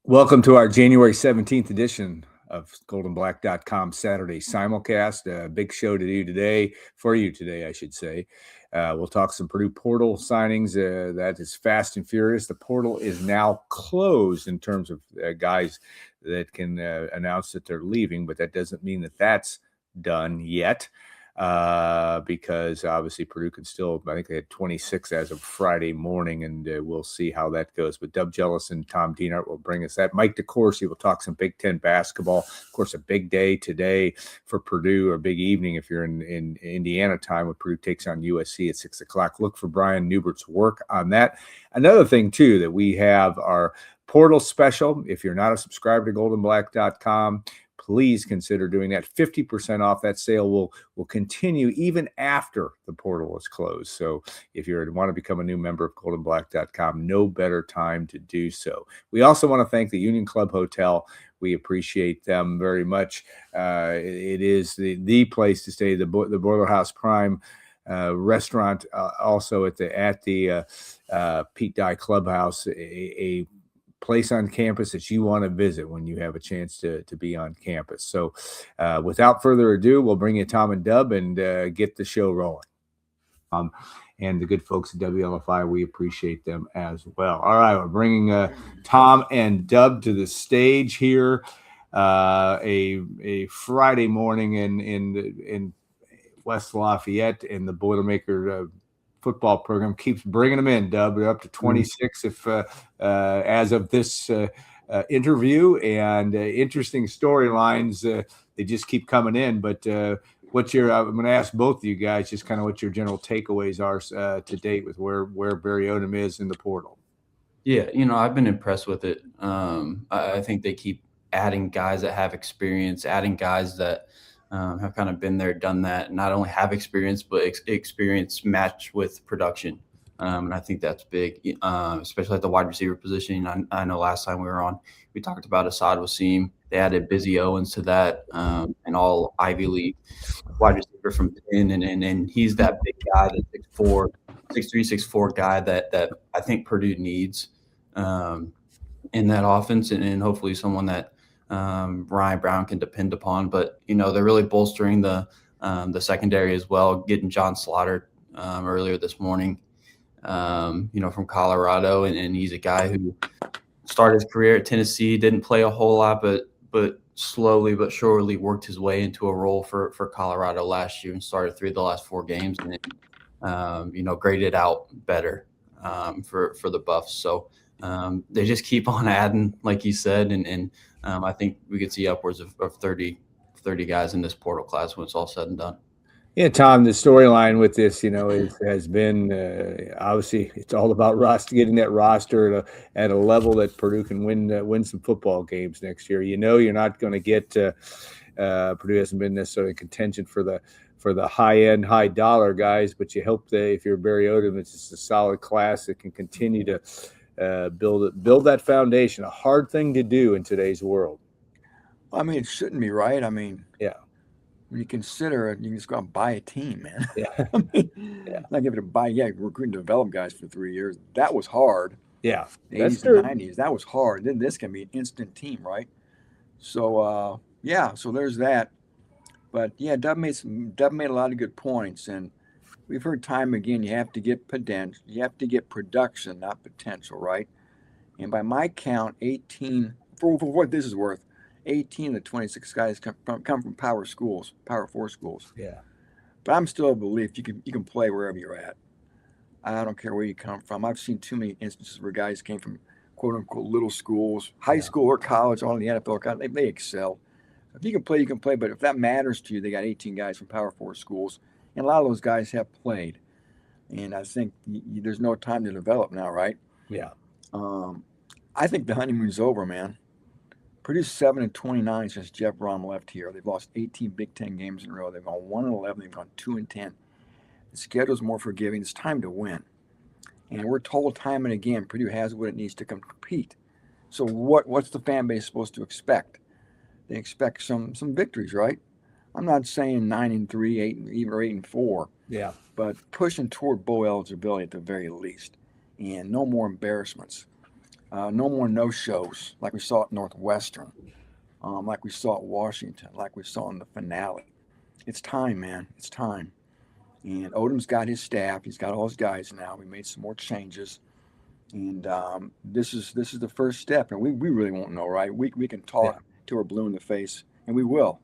Welcome to our January 17th edition of GoldandBlack.com Saturday Simulcast. A big show to do today, for you today, I should say. We'll talk some Purdue portal signings. That is fast and furious. The portal is now closed in terms of guys that can announce that they're leaving, but that doesn't mean that that's done yet. Because obviously Purdue can still, I think they had 26 as of Friday morning, and we'll see how that goes. But Dub Jealous and Tom Dienart will bring us that. Mike DeCourcy will talk some Big Ten basketball. Of course, a big day today for Purdue, or big evening if you're in Indiana time, when Purdue takes on USC at 6 o'clock. Look for Brian Newbert's work on that. Another thing, too, that we have our portal special. If you're not a subscriber to GoldandBlack.com, please consider doing that. 50% off. That sale will continue even after the portal is closed. So if you want to become a new member of GoldandBlack.com, no better time to do so. We also want to thank the Union Club Hotel. We appreciate them very much. It is the place to stay. The Boiler House Prime restaurant, also at the Pete Dye Clubhouse, a place on campus that you want to visit when you have a chance to be on campus. So without further ado, we'll bring you Tom and Dub and get the show rolling. And the good folks at WLFI, we appreciate them as well. All right, we're bringing Tom and Dub to the stage here. A Friday morning in West Lafayette, and the Boilermaker football program keeps bringing them in. Dub, we're up to 26 if as of this interview, and interesting storylines. They just keep coming in. But I'm going to ask both of you guys just kind of what your general takeaways are to date with where Barry Odom is in the portal. Yeah, I've been impressed with it. I think they keep adding guys that have experience, adding guys that have kind of been there, done that, not only have experience, but experience matched with production. And I think that's big, especially at the wide receiver position. I know last time we were on, we talked about Assad Wasim. They added Busy Owens to that, and all Ivy League wide receiver from Penn. And he's that big guy, that 6'4", 6'3", 6'4" guy that I think Purdue needs in that offense, and hopefully someone that Ryan Brown can depend upon. But they're really bolstering the secondary as well, getting John Slaughter earlier this morning, from Colorado, and he's a guy who started his career at Tennessee, didn't play a whole lot, but slowly but surely worked his way into a role for Colorado last year, and started 3 of the last 4 games, and graded out better for the Buffs. So they just keep on adding, like you said, and I think we could see upwards of 30 guys in this portal class when it's all said and done. Yeah, Tom, the storyline with this, has been obviously it's all about getting that roster at a level that Purdue can win some football games next year. You're not going to get Purdue hasn't been necessarily in contention for the high-end, high-dollar guys, but you hope that if you're Barry Odom, it's just a solid class that can continue to build that foundation. A hard thing to do in today's world. I mean, it shouldn't be, right? I mean, yeah. When you consider it, you can just go out and buy a team, man. Yeah. Not give it a buy. Yeah, recruit and develop guys for 3 years. That was hard. Yeah. The 80s and 90s, that was hard. Then this can be an instant team, right? So, so there's that. But, yeah, Dub made a lot of good points. And we've heard time again, you have to get potential. You have to get production, not potential, right? And by my count, 18, for what this is worth, 18 of the 26 guys come from power schools, Power 4 schools. Yeah. But I'm still of belief you can play wherever you're at. I don't care where you come from. I've seen too many instances where guys came from quote unquote little schools, high school or college, on the NFL. They excel. If you can play, you can play. But if that matters to you, they got 18 guys from Power 4 schools, and a lot of those guys have played. And I think there's no time to develop now, right? Yeah. I think the honeymoon's over, man. Purdue's 7-29 since Jeff Brom left here. They've lost 18 Big Ten games in a row. They've gone 1-11. They've gone 2-10. The schedule's more forgiving. It's time to win. And we're told time and again, Purdue has what it needs to compete. So what's the fan base supposed to expect? They expect some victories, right? I'm not saying 9-3, 8, even 8-4. Yeah. But pushing toward bowl eligibility at the very least. And no more embarrassments. No more no-shows like we saw at Northwestern, like we saw at Washington, like we saw in the finale. It's time, man. It's time. And Odom's got his staff. He's got all his guys now. We made some more changes. And this is the first step. And we really won't know, right? We can talk till we're blue in the face, and we will.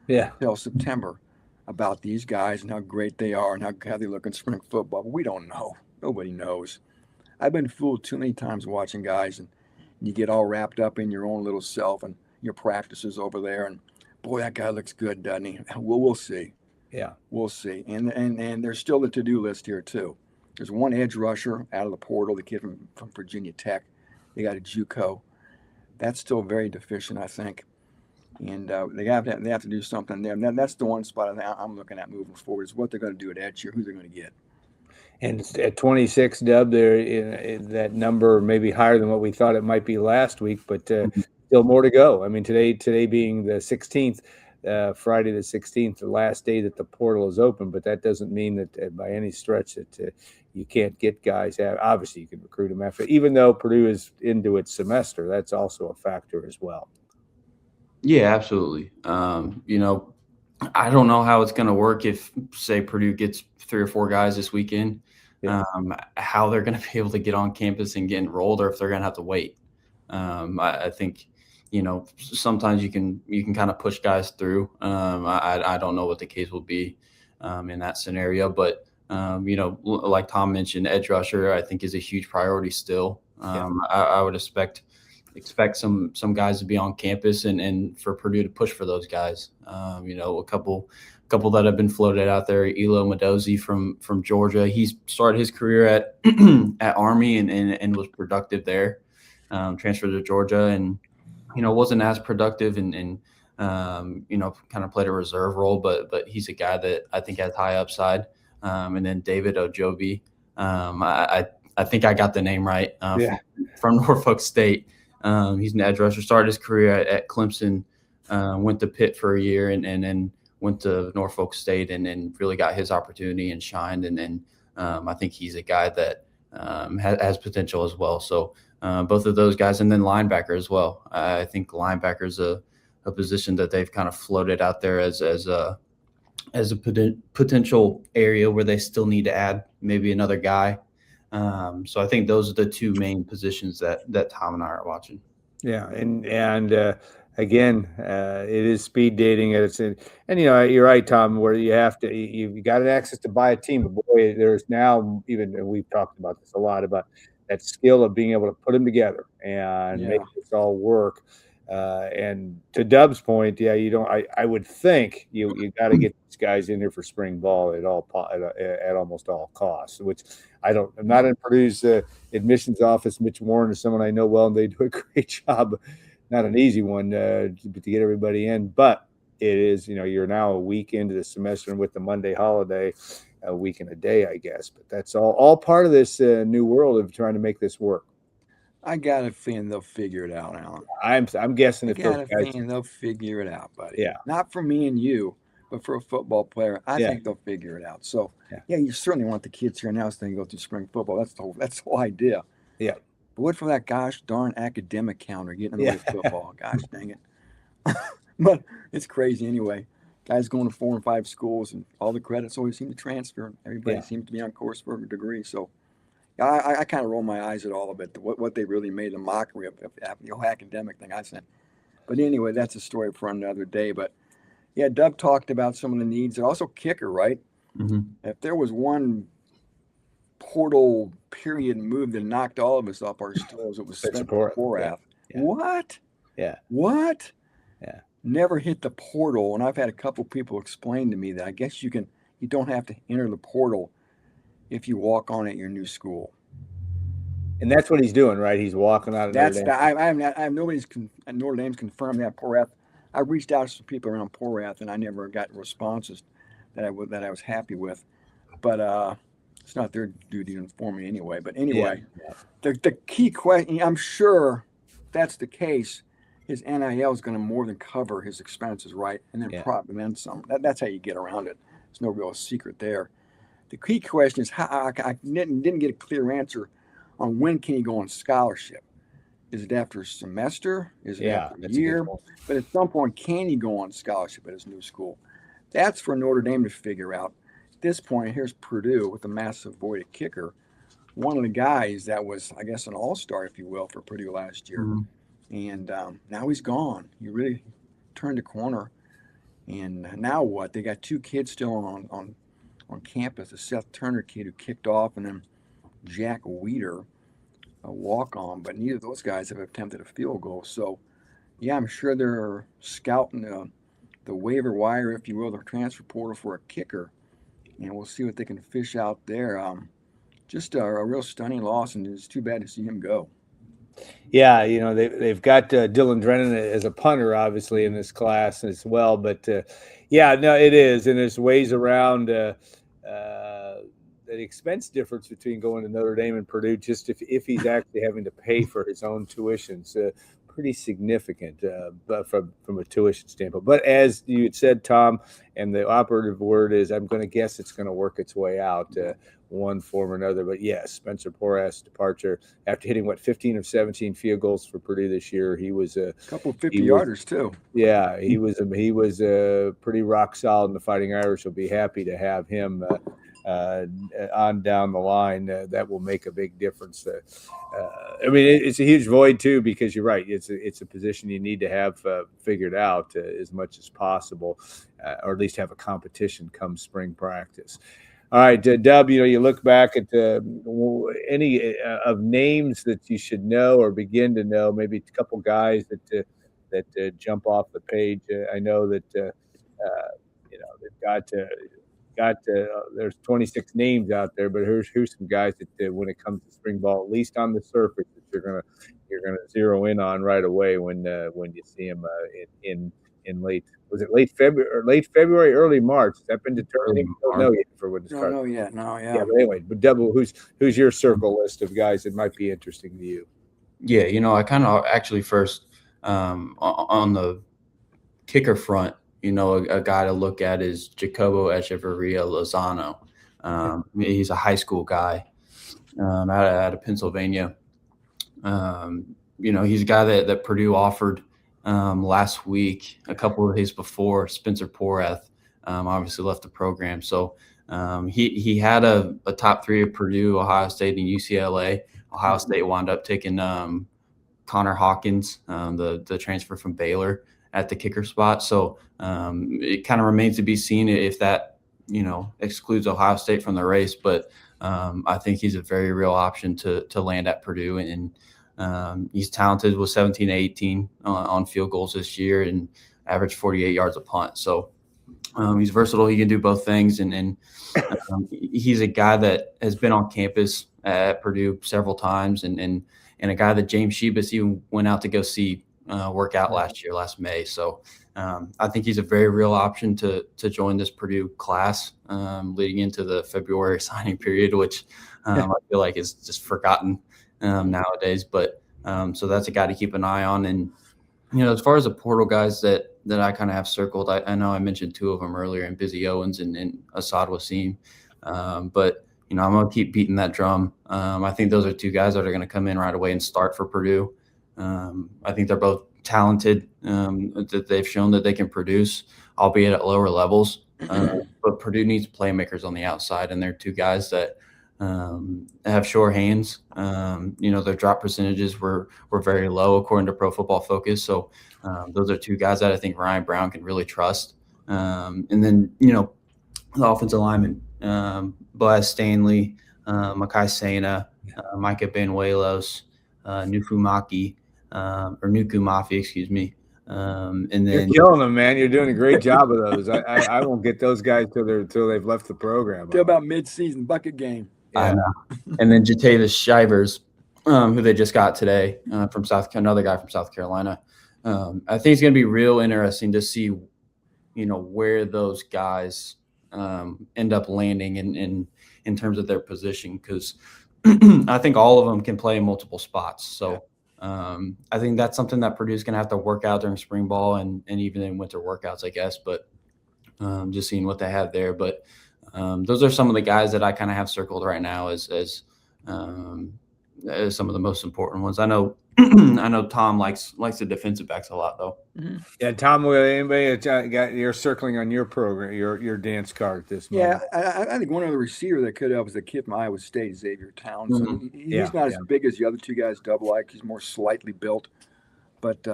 Yeah. Till September about these guys and how great they are and how they look in spring football. But we don't know. Nobody knows. I've been fooled too many times watching guys, and you get all wrapped up in your own little self and your practices over there. And boy, that guy looks good, doesn't he? We'll see. Yeah, we'll see. And there's still a to-do list here too. There's one edge rusher out of the portal, the kid from Virginia Tech. They got a JUCO. That's still very deficient, I think. And they have to do something there. And that's the one spot I'm looking at moving forward is what they're going to do at edge here, who they're going to get. And at 26, Dub, there that number may be higher than what we thought it might be last week, but still more to go. I mean, today being the 16th, Friday the 16th, the last day that the portal is open, but that doesn't mean that by any stretch that you can't get guys. Obviously, you can recruit them after, even though Purdue is into its semester. That's also a factor as well. Yeah, absolutely. I don't know how it's going to work if, say, Purdue gets 3 or 4 guys this weekend, how they're going to be able to get on campus and get enrolled, or if they're going to have to wait. I think, sometimes you can kind of push guys through. I don't know what the case will be in that scenario, but like Tom mentioned, edge rusher I think is a huge priority still. I would expect some guys to be on campus and for Purdue to push for those guys. A couple that have been floated out there. Elo Medozi from Georgia. He's started his career at at Army and was productive there. Transferred to Georgia and wasn't as productive and kind of played a reserve role, but he's a guy that I think has high upside. And then David Ojobi. I think I got the name right. From Norfolk State. He's an edge rusher. Started his career at Clemson, went to Pitt for a year, and then went to Norfolk State, and then really got his opportunity and shined. And then I think he's a guy that has potential as well. So both of those guys, and then linebacker as well. I think linebacker is a position that they've kind of floated out there as a potential area where they still need to add maybe another guy. So I think those are the 2 main positions that Tom and I are watching. Yeah. And again, it is speed dating. And you're right, Tom, where you've got an access to buy a team, but boy, there's now and we've talked about this a lot about that skill of being able to put them together and make this all work. And to Dub's point, I would think you got to get these guys in here for spring ball at almost all costs, which I'm not in Purdue's admissions office. Mitch Warren is someone I know well, and they do a great job. Not an easy one to get everybody in, but it is, you're now a week into the semester, and with the Monday holiday, a week and a day, I guess. But that's all part of this new world of trying to make this work. I got a feeling they'll figure it out, Alan. I'm guessing they'll figure it out, buddy. Yeah. Not for me and you, but for a football player, I think they'll figure it out. So you certainly want the kids here now so they can go through spring football. That's the whole idea. Yeah. But what for that gosh darn academic counter getting in the way of football? Gosh dang it. But it's crazy anyway. Guys going to 4 and 5 schools, and all the credits always seem to transfer. Everybody seems to be on course for a degree. So I kind of roll my eyes at all of it, what they really made a mockery of the whole academic thing I said. But anyway, that's a story for another day. But Dub talked about some of the needs. And also kicker, right? Mm-hmm. If there was one portal period move that knocked all of us off our stools, it was Spencer Porath. Yeah. What? Yeah. What? Yeah. Never hit the portal. And I've had a couple people explain to me that I guess you don't have to enter the portal if you walk on at your new school. And that's what he's doing, right? He's walking out of Notre Dame. I have Notre Dame's confirmed that Porath. I reached out to some people around Porath, and I never got responses that I was happy with. But it's not their duty to inform me anyway. But anyway, the key question, I'm sure that's the case, his NIL is going to more than cover his expenses, right? And then some. That's how you get around it. There's no real secret there. The key question is how I didn't get a clear answer on when can he go on scholarship. Is it after a semester? Is it Yeah, after a that's a good year? point. But at some point, can he go on scholarship at his new school? That's for Notre Dame to figure out. At this point, here's Purdue with a massive void at kicker. One of the guys that was, I guess, an all-star, if you will, for Purdue last year. And now he's gone. He really turned a corner. And now what? They got 2 kids still on campus. The Seth Turner kid who kicked off, and then Jack Weeder, a walk-on. But neither of those guys have attempted a field goal. So, yeah, I'm sure they're scouting the waiver wire, if you will, the transfer portal for a kicker. And we'll see what they can fish out there. Just a real stunning loss, and it's too bad to see him go. Yeah, they've got Dylan Drennan as a punter, obviously, in this class as well. But yeah, no, it is, and there's ways around the expense difference between going to Notre Dame and Purdue. Just if he's actually having to pay for his own tuitions, pretty significant, but from a tuition standpoint. But as you had said, Tom, and the operative word is, I'm going to guess it's going to work its way out. One form or another. But yes, Spencer Porath's departure after hitting 15 of 17 field goals for Purdue this year. He was a couple 50-yarders too. Yeah, he was pretty rock solid in the Fighting Irish. Will be happy to have him on down the line. That will make a big difference. I mean, it's a huge void too, because you're right. It's a position you need to have figured out as much as possible, or at least have a competition come spring practice. All right, Dub, you look back at any of names that you should know or begin to know, maybe a couple guys that jump off the page. I know that they've got there's 26 names out there, but here's some guys that when it comes to spring ball, at least on the surface, that you're gonna zero in on right away when you see them in late February, early March. Has that been determined? Don't know yet for when it starts. No, yet. No, yeah. Yeah, but anyway, but Double, who's your circle list of guys that might be interesting to you? Yeah, I kind of actually first on the kicker front, a guy to look at is Jacobo Echeverria Lozano. He's a high school guy out of Pennsylvania. He's a guy that Purdue offered last week. A couple of days before, Spencer Porath obviously left the program. So he had a top 3 at Purdue, Ohio State, and UCLA. Ohio State wound up taking Connor Hawkins, the transfer from Baylor, at the kicker spot. So it kind of remains to be seen if that, excludes Ohio State from the race. But I think he's a very real option to land at Purdue. And he's talented with 17 to 18 on field goals this year and averaged 48 yards a punt. So he's versatile. He can do both things. And he's a guy that has been on campus at Purdue several times and a guy that James Shebus even went out to go see work out last May. So I think he's a very real option to join this Purdue class leading into the February signing period, which I feel like is just forgotten nowadays. But so that's a guy to keep an eye on. And, as far as the portal guys that I kind of have circled, I know I mentioned 2 of them earlier, in Busy Owens and Assad Wasim. But, I'm going to keep beating that drum. I think those are 2 guys that are going to come in right away and start for Purdue. I think they're both talented, that they've shown that they can produce, albeit at lower levels. But Purdue needs playmakers on the outside, and they're 2 guys that have sure hands. Their drop percentages were very low according to Pro Football Focus. So those are 2 guys that I think Ryan Brown can really trust. And then, the offensive linemen, Boaz Stanley, Makai Sena, Micah Banuelos, Nuku Mafi, excuse me. And then you're killing them, man. You're doing a great job of those. I won't get those guys till they've left the program. Till about mid-season bucket game. Yeah. I know. And then Jatavis Shivers, who they just got today from another guy from South Carolina. I think it's going to be real interesting to see, where those guys end up landing in terms of their position, because I think all of them can play in multiple spots. So I think that's something that Purdue's going to have to work out during spring ball and even in winter workouts, I guess. But just seeing what they have there. But those are some of the guys that I kind of have circled right now as some of the most important ones. I know I know Tom likes the defensive backs a lot though. Mm-hmm. Yeah, Tom, anybody you're circling on your program, your dance card this moment? Yeah, I think one other receiver that could help is the kid from Iowa State, Xavier Townsend. Mm-hmm. He's not as big as the other two guys, Double-Ike. He's more slightly built, but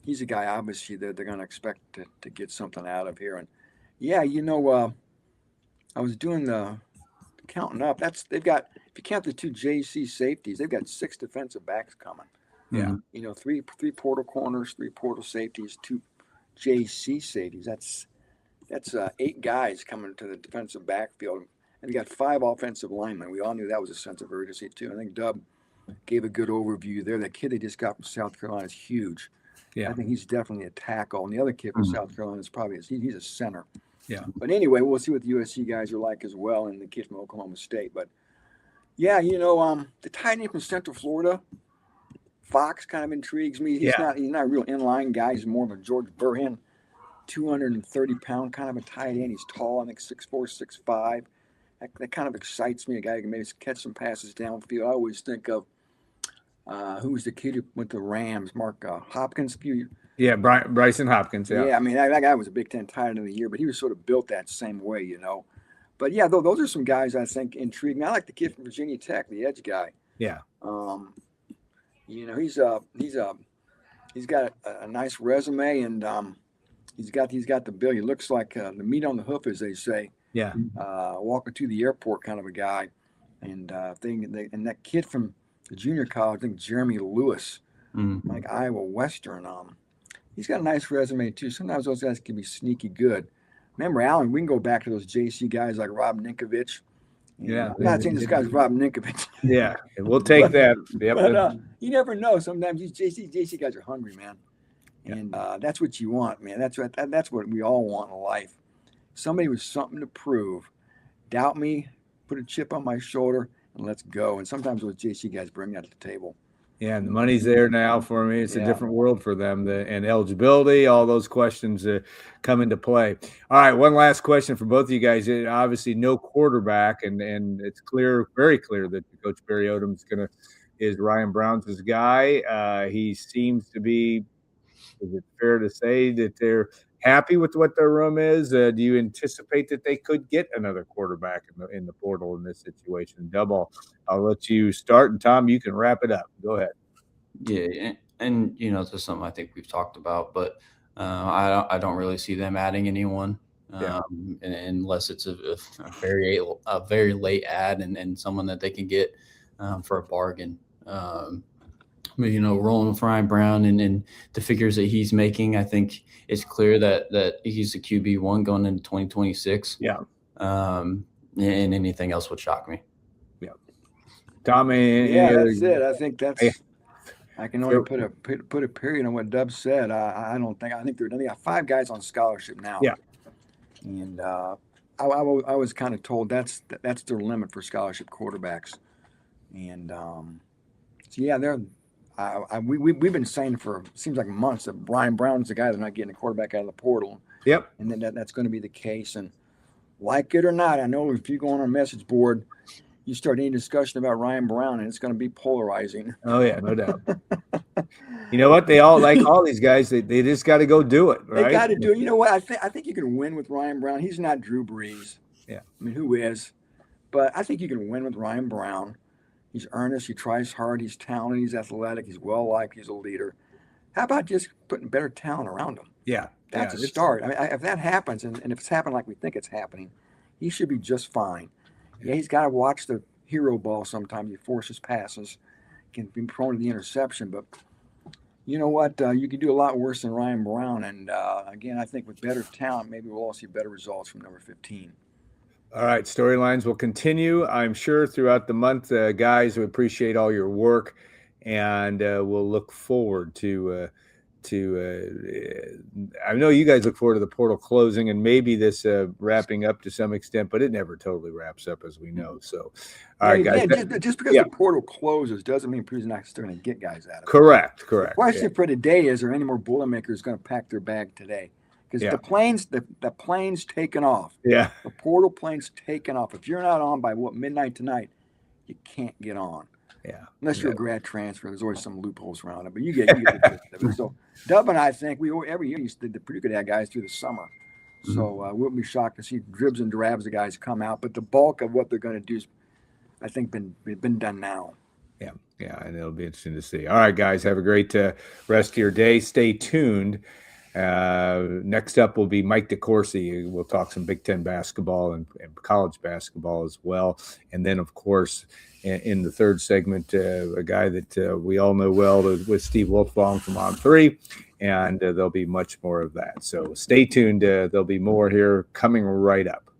he's a guy obviously that they're going to expect to get something out of here. And yeah, I was doing the counting up. They've got, if you count the two JC safeties, they've got 6 defensive backs coming. Yeah, three portal corners, 3 portal safeties, 2 JC safeties. That's 8 guys coming to the defensive backfield, and you got 5 offensive linemen. We all knew that was a sense of urgency too. I think Dub gave a good overview there. That kid they just got from South Carolina is huge. Yeah, I think he's definitely a tackle, and the other kid from South Carolina is probably he's a center. Yeah, but anyway, we'll see what the USC guys are like as well, and the kid from Oklahoma State. But yeah, the tight end from Central Florida, Fox, kind of intrigues me. He's not a real inline guy. He's more of a George Burhan, 230-pound kind of a tight end. He's tall, I think 6'4", 6'5". That kind of excites me. A guy who can maybe catch some passes downfield. I always think of who was the kid who went to Rams, Mark Hopkins. Yeah, Bryson Hopkins. Yeah, I mean that guy was a Big Ten tight end of the year, but he was sort of built that same way, But yeah, those are some guys I think intrigue me. I like the kid from Virginia Tech, the edge guy. Yeah. He's got a nice resume, and he's got the build. He looks like the meat on the hoof, as they say. Yeah. Walking to the airport kind of a guy, and and that kid from the junior college, I think Jeremy Lewis, like Iowa Western. He's got a nice resume too. Sometimes those guys can be sneaky good. Remember, Alan, we can go back to those JC guys like Rob Ninkovich. Yeah, I'm not saying this guy's Rob Ninkovich. Yeah, we'll take that. Yep. But you never know. Sometimes these JC guys are hungry, man, and that's what you want, man. That's what we all want in life. Somebody with something to prove. Doubt me, put a chip on my shoulder, and let's go. And sometimes those JC guys bring that to the table. Yeah, and the money's there now for me. It's a different world for them. And eligibility, all those questions come into play. All right, one last question for both of you guys. Obviously, no quarterback, and it's clear, very clear, that Coach Barry Odom is Ryan Brown's his guy. He seems to be. Is it fair to say that they're happy with what their room is? Do you anticipate that they could get another quarterback in the portal in this situation? Double, I'll let you start, and Tom, you can wrap it up. Go ahead. Yeah, and this is something I think we've talked about, but I don't really see them adding anyone unless it's a very late add and someone that they can get for a bargain. Rolling with Ryan Brown and the figures that he's making, I think it's clear that he's the QB1 going into 2026. Yeah. And anything else would shock me. Yeah. Tommy. That's it. I think I can only put a period on what Dub said. I think they got 5 guys on scholarship now. Yeah. And I was kind of told that's their limit for scholarship quarterbacks. And we've been saying for seems like months that Ryan Brown's the guy. They're not getting a quarterback out of the portal. Yep. And then that's going to be the case. And like it or not, I know if you go on our message board, you start any discussion about Ryan Brown, and it's going to be polarizing. Oh yeah, no doubt. You know what? They all like all these guys. They just got to go do it. Right? They got to do it. You know what? I think you can win with Ryan Brown. He's not Drew Brees. Yeah. I mean, who is? But I think you can win with Ryan Brown. He's earnest. He tries hard. He's talented. He's athletic. He's well-liked. He's a leader. How about just putting better talent around him? Yeah. That's a start. I mean, if that happens, and if it's happening like we think it's happening, he should be just fine. Yeah, he's got to watch the hero ball sometimes. He forces passes, can be prone to the interception. But you know what? You can do a lot worse than Ryan Brown. And, again, I think with better talent, maybe we'll all see better results from number 15. All right, storylines will continue, I'm sure, throughout the month. Guys, we appreciate all your work, and we'll look forward to I know you guys look forward to the portal closing and maybe this wrapping up to some extent, but it never totally wraps up, as we know. So, all right, guys. Just because the portal closes doesn't mean Purdue's not still going to get guys out of it. Correct. The question for today is, are any more Boilermakers going to pack their bag today? Because the plane's taken off. Yeah. The portal plane's taken off. If you're not on by midnight tonight, you can't get on. Yeah. Unless you're a grad transfer, there's always some loopholes around it. But you get the gist of it. So Dub and I think every year the Purdue could have guys through the summer. So we'll be shocked to see dribs and drabs of guys come out. But the bulk of what they're going to do is, I think, been done now. Yeah, and it'll be interesting to see. All right, guys, have a great rest of your day. Stay tuned. Next up will be Mike DeCourcy. We'll talk some Big Ten basketball and college basketball as well. And then, of course, in the third segment, a guy that we all know well with Steve Wolfbaum from On3, and there'll be much more of that. So stay tuned. There'll be more here coming right up.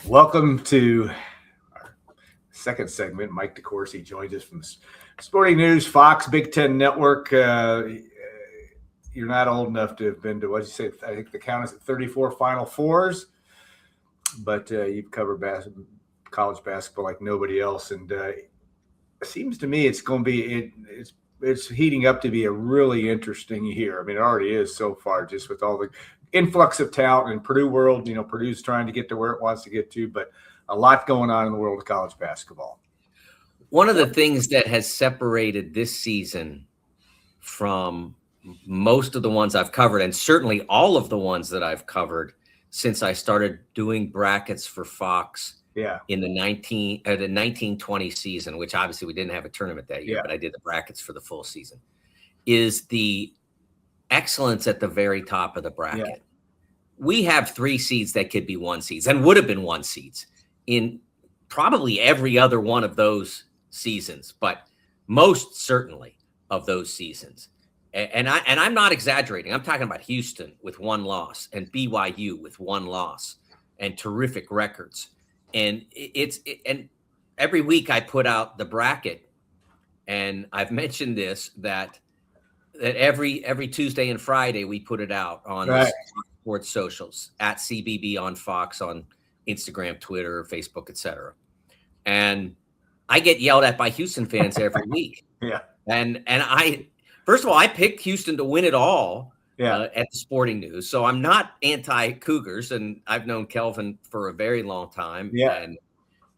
Welcome to our second segment. Mike DeCourcy joins us from Sporting News, Fox, Big Ten Network. You're not old enough to have been to, what did you say? I think the count is at 34 Final Fours, but you've covered college basketball like nobody else. And it seems to me it's going to be, it's heating up to be a really interesting year. I mean, it already is so far, just with all the influx of talent in Purdue world. Purdue's trying to get to where it wants to get to, but a lot going on in the world of college basketball. One of the things that has separated this season from most of the ones I've covered, and certainly all of the ones that I've covered since I started doing brackets for Fox in the 1920 season, which obviously we didn't have a tournament that year, but I did the brackets for the full season, is the excellence at the very top of the bracket. Yeah. We have 3 seeds that could be 1 seeds and would have been 1 seeds in probably every other one of those seasons, but most certainly of those seasons. And I'm not exaggerating. I'm talking about Houston with 1 loss and BYU with 1 loss and terrific records. And and every week I put out the bracket, and I've mentioned this that every Tuesday and Friday we put it out on the sports socials at CBB on Fox, on Instagram, Twitter, Facebook, etc. And I get yelled at by Houston fans every week. And I, first of all, I picked Houston to win it all at the Sporting News. So I'm not anti-Cougars, and I've known Kelvin for a very long time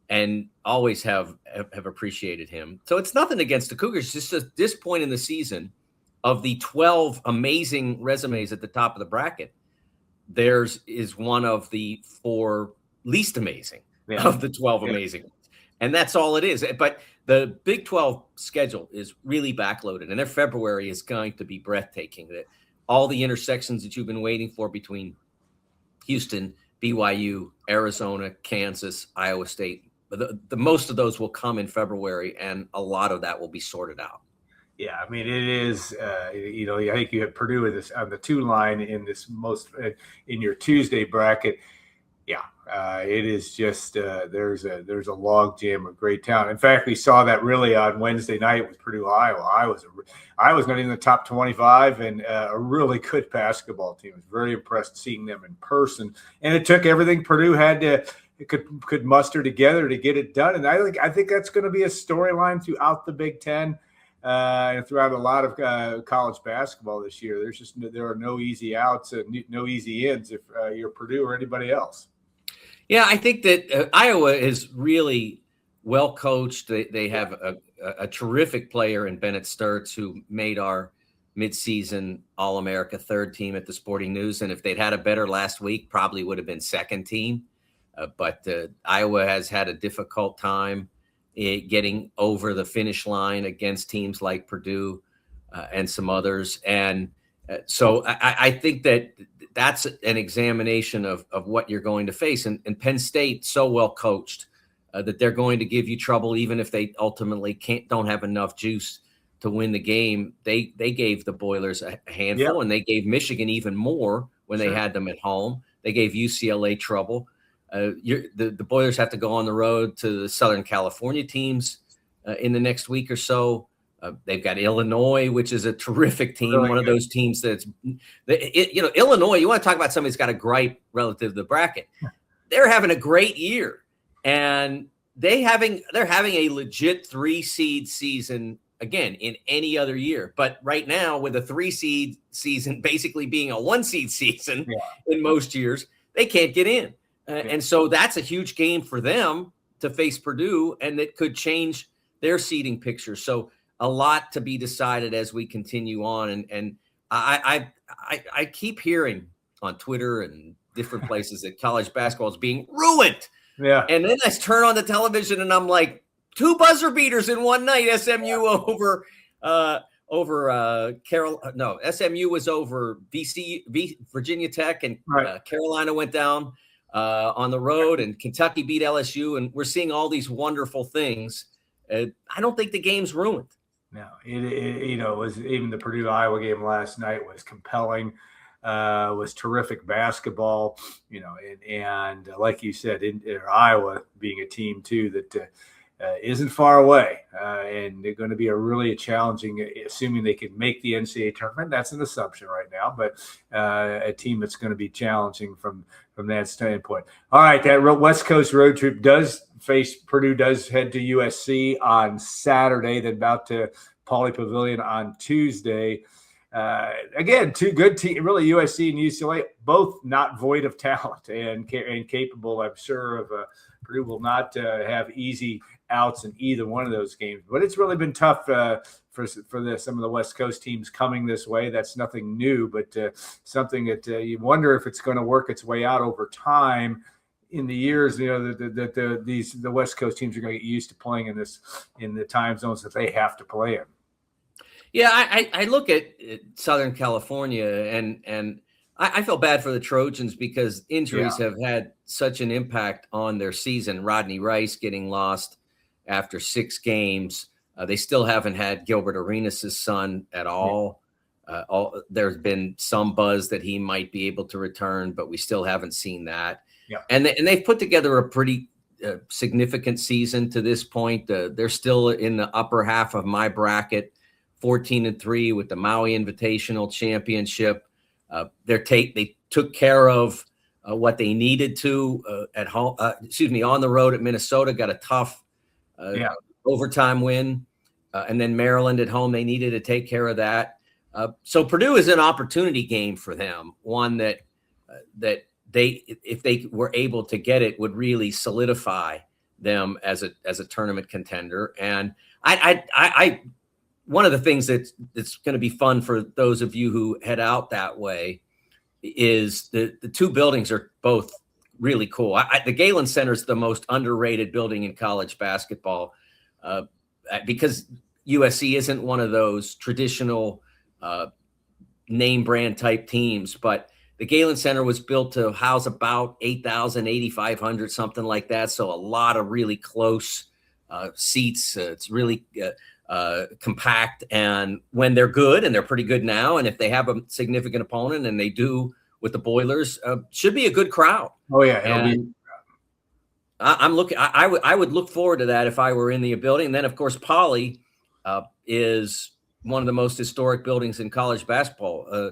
and always have appreciated him. So it's nothing against the Cougars. Just at this point in the season, of the 12 amazing resumes at the top of the bracket, theirs is one of the 4 least amazing of the 12 amazing ones. And that's all it is. But the Big 12 schedule is really backloaded, and their February is going to be breathtaking. That all the intersections that you've been waiting for between Houston, BYU, Arizona, Kansas, Iowa State, the most of those will come in February, and a lot of that will be sorted out. Yeah, I mean, it is, I think you had Purdue on the 2 line in this in your Tuesday bracket. Yeah, it is just there's a log jam of great talent. In fact, we saw that really on Wednesday night with Purdue, Iowa. I was not in the top 25, and a really good basketball team. I was very impressed seeing them in person, and it took everything Purdue had to could muster together to get it done. And I think that's going to be a storyline throughout the Big Ten. And throughout a lot of college basketball this year. There are no easy outs and no easy ins if you're Purdue or anybody else. Yeah, I think that Iowa is really well coached. They have a terrific player in Bennett Sturts, who made our midseason All-America 3rd team at the Sporting News. And if they'd had a better last week, probably would have been 2nd team. But Iowa has had a difficult time getting over the finish line against teams like Purdue and some others. And so I think that that's an examination of what you're going to face. And Penn State, so well coached that they're going to give you trouble, even if they ultimately don't have enough juice to win the game. They gave the Boilers a handful, and they gave Michigan even more when they had them at home. They gave UCLA trouble. The Boilers have to go on the road to the Southern California teams in the next week or so. They've got Illinois, which is a terrific team. Really one of those teams that's, Illinois, you want to talk about somebody who's got a gripe relative to the bracket. They're having a great year, and they're having a legit 3-seed season again in any other year. But right now, with a 3-seed season basically being a 1-seed season in most years, they can't get in. And so that's a huge game for them to face Purdue, and it could change their seeding picture. So a lot to be decided as we continue on. And I keep hearing on Twitter and different places that college basketball is being ruined. Yeah. And then I turn on the television and I'm like, 2 buzzer beaters in one night. SMU over SMU was over Virginia Tech, and Carolina went down on the road, and Kentucky beat LSU, and we're seeing all these wonderful things. I don't think the game's ruined. No, it was, even the Purdue Iowa game last night was compelling. Was terrific basketball, and like you said, Iowa being a team too that isn't far away, and they're going to be a challenging, assuming they can make the NCAA tournament. That's an assumption right now, but a team that's going to be challenging from that standpoint. All right, that West Coast road trip does face Purdue, does head to USC on Saturday, then about to Pauley Pavilion on Tuesday. Again, 2 good teams, really. USC and UCLA, both not void of talent and capable, I'm sure, of Purdue will not have easy outs in either one of those games. But it's really been tough for some of the West Coast teams coming this way. That's nothing new, but something that you wonder if it's going to work its way out over time in the years. The West Coast teams are going to get used to playing in the time zones that they have to play in. Yeah, I look at Southern California, and I feel bad for the Trojans because injuries have had such an impact on their season. Rodney Rice getting lost after 6 games. They still haven't had Gilbert Arenas' son at all. There's been some buzz that he might be able to return, but we still haven't seen that. Yeah. And they've put together a pretty significant season to this point. They're still in the upper half of my bracket, 14-3 with the Maui Invitational Championship. They took care of what they needed to at home. On the road at Minnesota, got a tough overtime win, and then Maryland at home. They needed to take care of that. So Purdue is an opportunity game for them. One that they, if they were able to get it, would really solidify them as a tournament contender. And I one of the things that's going to be fun for those of you who head out that way is the 2 buildings are both really cool. The Galen Center is the most underrated building in college basketball because USC isn't one of those traditional name brand type teams, but the Galen Center was built to house about 8,000, 8,500, something like that. So a lot of really close seats. It's really compact, and when they're good, and they're pretty good now, and if they have a significant opponent, and they do with the Boilers, should be a good crowd. Oh yeah, I'm looking. I would look forward to that if I were in the building. And then of course Pauley is one of the most historic buildings in college basketball.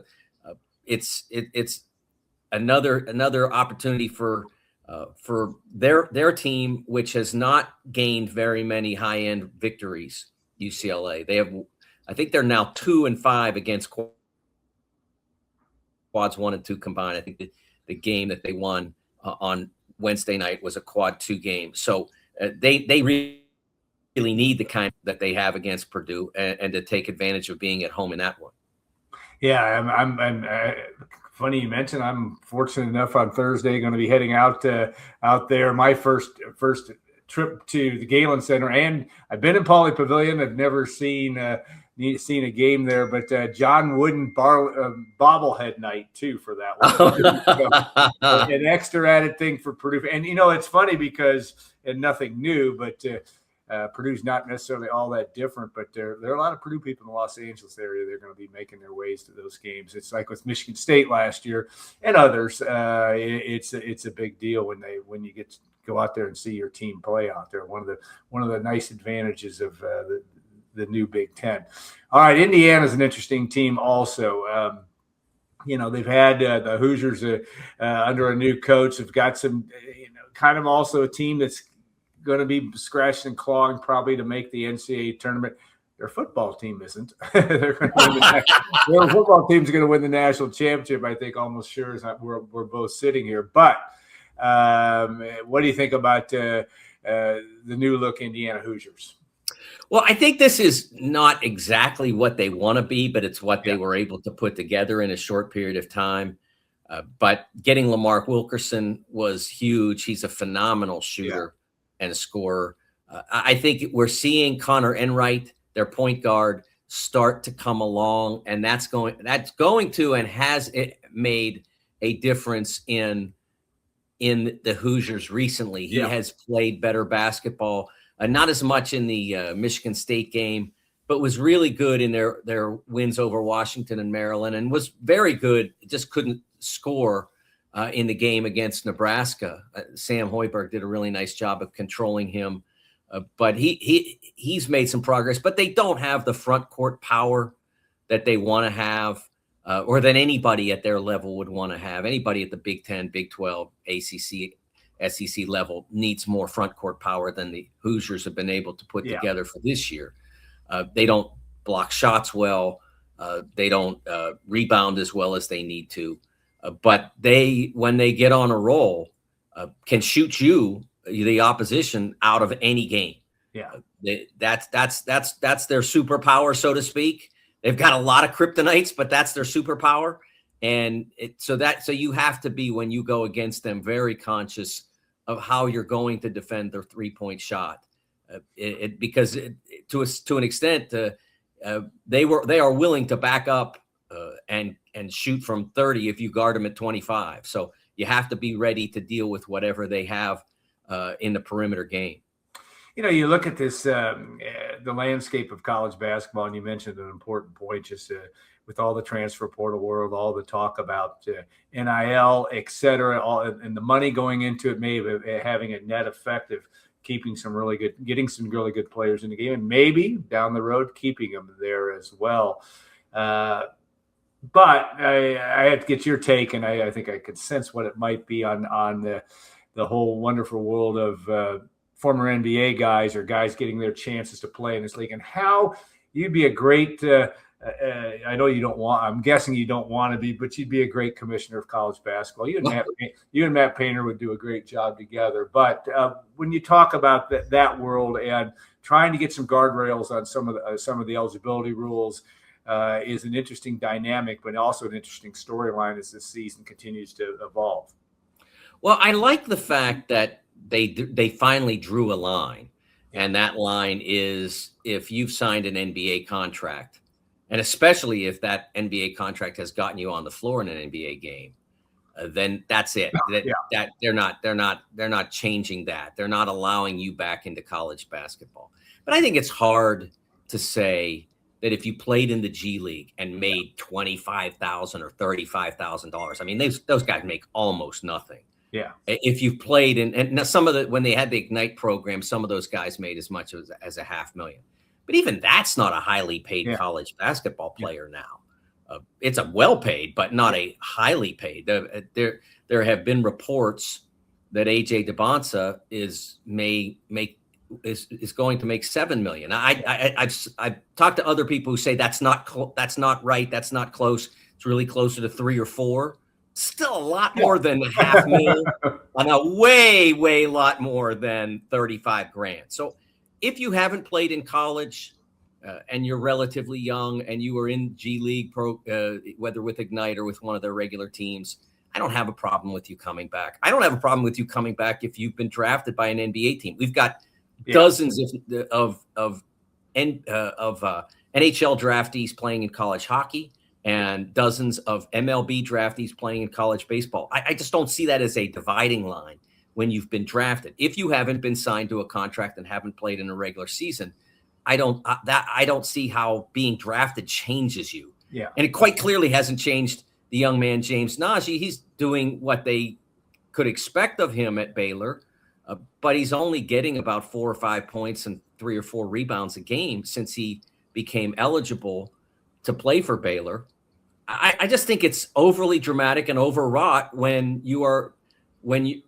It's another opportunity for their team, which has not gained very many high-end victories. UCLA, I think they're now 2-5 against quads 1 and 2 combined. I think the game that they won on Wednesday night was a quad 2 game. So they really need the kind that they have against Purdue and to take advantage of being at home in that one. Yeah, I'm funny you mentioned. I'm fortunate enough on Thursday going to be heading out there. My first trip to the Galen Center, and I've been in Pauley Pavilion. I've never seen a game there, but John Wooden bobblehead night too for that one. So, an extra added thing for Purdue, and it's funny because nothing new, but Purdue's not necessarily all that different, but there are a lot of Purdue people in the Los Angeles area. They're going to be making their ways to those games. It's like with Michigan State last year and others. It's a big deal when you get to go out there and see your team play out there. One of the nice advantages of the new Big Ten. All right, Indiana's an interesting team also. They've had the Hoosiers under a new coach. They've got some, kind of also a team that's going to be scratching and clawing probably to make the NCAA tournament. Their football team isn't. They're going to win their football team's going to win the national championship, I think, almost sure as we're both sitting here. But what do you think about the new look Indiana Hoosiers? Well, I think this is not exactly what they want to be, but it's what they were able to put together in a short period of time. But getting Lamarck Wilkerson was huge. He's a phenomenal shooter and a scorer. I think we're seeing Connor Enright, their point guard, start to come along, and that's going to and has it made a difference in the Hoosiers recently. He has played better basketball, not as much in the Michigan State game, but was really good in their wins over Washington and Maryland, and was very good. Just couldn't score in the game against Nebraska. Sam Hoiberg did a really nice job of controlling him, but he's made some progress. But they don't have the front court power that they want to have, or that anybody at their level would want to have. Anybody at the Big 10, Big 12, ACC, SEC level needs more front court power than the Hoosiers have been able to put together for this year. They don't block shots well. They don't rebound as well as they need to. But when they get on a roll, can shoot the opposition, out of any game. Yeah, that's their superpower, so to speak. They've got a lot of kryptonites, but that's their superpower. And so you have to be, when you go against them, very conscious of how you're going to defend their 3-point shot. Because to an extent, they are willing to back up and shoot from 30 if you guard them at 25. So you have to be ready to deal with whatever they have in the perimeter game. You look at this, the landscape of college basketball, and you mentioned an important point, just with all the transfer portal world, all the talk about NIL, et cetera, and the money going into it, maybe having a net effect of getting some really good players in the game, and maybe down the road keeping them there as well. But I had to get your take, and I think I could sense what it might be on the whole wonderful world of former NBA guys, or guys getting their chances to play in this league, and how you'd be a great I know I'm guessing you don't want to be, but you'd be a great commissioner of college basketball. You and Matt Painter would do a great job together. But when you talk about that world and trying to get some guardrails on some of the eligibility rules, is an interesting dynamic, but also an interesting storyline as this season continues to evolve. Well, I like the fact that they finally drew a line, and that line is, if you've signed an NBA contract, and especially if that NBA contract has gotten you on the floor in an NBA game, then that's it. That they're not changing that. They're not allowing you back into college basketball. But I think it's hard to say that if you played in the G League and made $25,000 or $35,000, I mean, those guys make almost nothing. Yeah. If you've played and when they had the Ignite program, some of those guys made as much as $500,000. But even that's not a highly paid college basketball player now. It's a well-paid, but not a highly paid. There have been reports that AJ DeBonsa is going to make $7 million. I've talked to other people who say that's not right. That's not close. It's really closer to 3 or 4. Still a lot more than $500,000, and a way lot more than $35,000. So if you haven't played in college and you're relatively young and you are in G League whether with Ignite or with one of their regular teams, I don't have a problem with you coming back. I don't have a problem with you coming back if you've been drafted by an NBA team. We've got dozens of NHL draftees playing in college hockey, and dozens of MLB draftees playing in college baseball. I just don't see that as a dividing line when you've been drafted. If you haven't been signed to a contract and haven't played in a regular season, I don't see how being drafted changes you. Yeah. And it quite clearly hasn't changed the young man, James Najee. He's doing what they could expect of him at Baylor, but he's only getting about 4 or 5 points and 3 or 4 rebounds a game since he became eligible to play for Baylor. I just think it's overly dramatic and overwrought when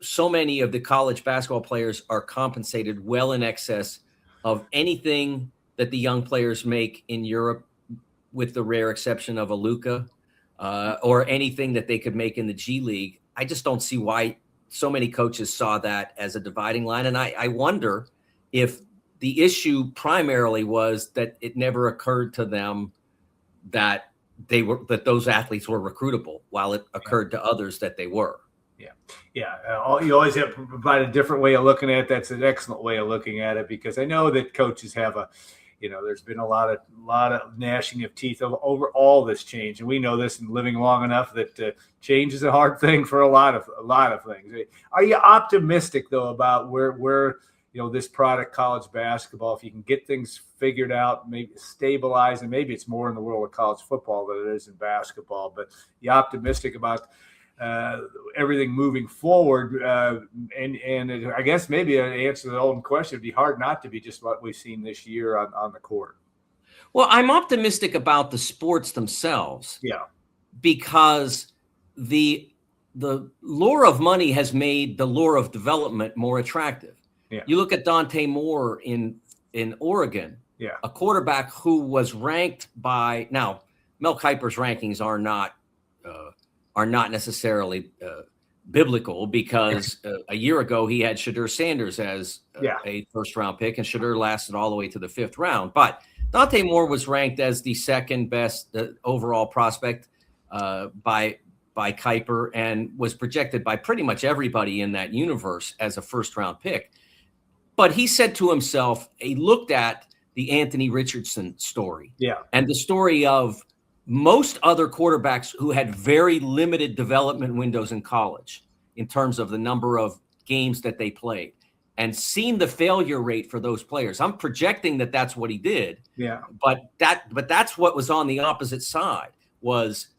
so many of the college basketball players are compensated well in excess of anything that the young players make in Europe, with the rare exception of a Luka, or anything that they could make in the G League. I just don't see why so many coaches saw that as a dividing line. And I wonder if the issue primarily was that it never occurred to them that those athletes were recruitable, while it occurred to others that they were. Yeah. You always have to provide a different way of looking at it. That's an excellent way of looking at it, because I know that coaches have there's been a lot of gnashing of teeth over all this change, and we know this in living long enough that change is a hard thing for a lot of things. Are you optimistic though about where this product, college basketball, if you can get things figured out, maybe stabilize, and maybe it's more in the world of college football than it is in basketball, but you optimistic about everything moving forward? And I guess maybe an answer to the old question, it'd be hard not to be just what we've seen this year on the court. Well, I'm optimistic about the sports themselves. Yeah. Because the lure of money has made the lure of development more attractive. Yeah. You look at Dante Moore in Oregon, a quarterback who was ranked by, now Mel Kiper's rankings are not necessarily biblical, because a year ago he had Shadur Sanders as a first-round pick, and Shadur lasted all the way to the 5th round. But Dante Moore was ranked as the second best overall prospect by Kiper, and was projected by pretty much everybody in that universe as a first-round pick. But he said to himself, he looked at the Anthony Richardson story, and the story of most other quarterbacks who had very limited development windows in college in terms of the number of games that they played, and seen the failure rate for those players. I'm projecting that that's what he did. Yeah. But that's what was on the opposite side, was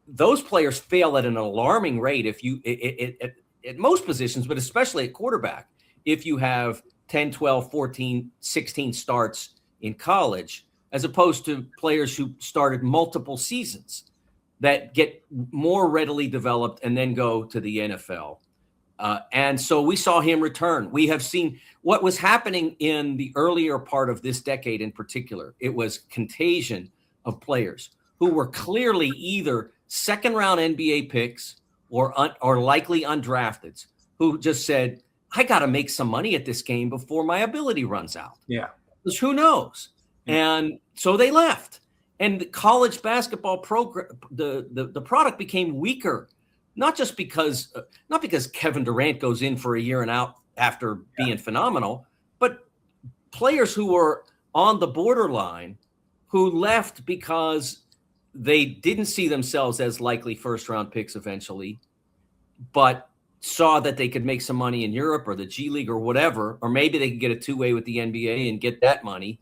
those players fail at an alarming rate at most positions, but especially at quarterback. If you have 10, 12, 14, 16 starts in college, as opposed to players who started multiple seasons that get more readily developed and then go to the NFL. And so we saw him return. We have seen what was happening in the earlier part of this decade in particular. It was contagion of players who were clearly either second-round NBA picks or likely undrafteds, who just said, I got to make some money at this game before my ability runs out. Yeah. Because who knows? And so they left. And the college basketball program, the product became weaker, not because Kevin Durant goes in for a year and out after being phenomenal, but players who were on the borderline who left because they didn't see themselves as likely first-round picks eventually, but saw that they could make some money in Europe or the G League or whatever, or maybe they could get a two-way with the NBA and get that money.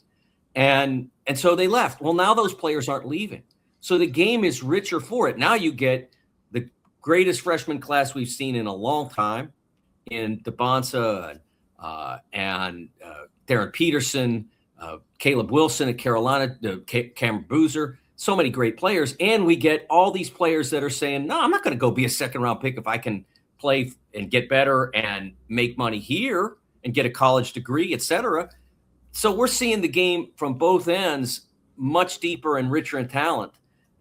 And so they left. Well, now those players aren't leaving. So the game is richer for it. Now you get the greatest freshman class we've seen in a long time in DeBonsa and Darren Peterson, Caleb Wilson at Carolina, Cameron Boozer, so many great players. And we get all these players that are saying, no, I'm not going to go be a second-round pick if I can play and get better and make money here and get a college degree, et cetera. So we're seeing the game from both ends much deeper and richer in talent.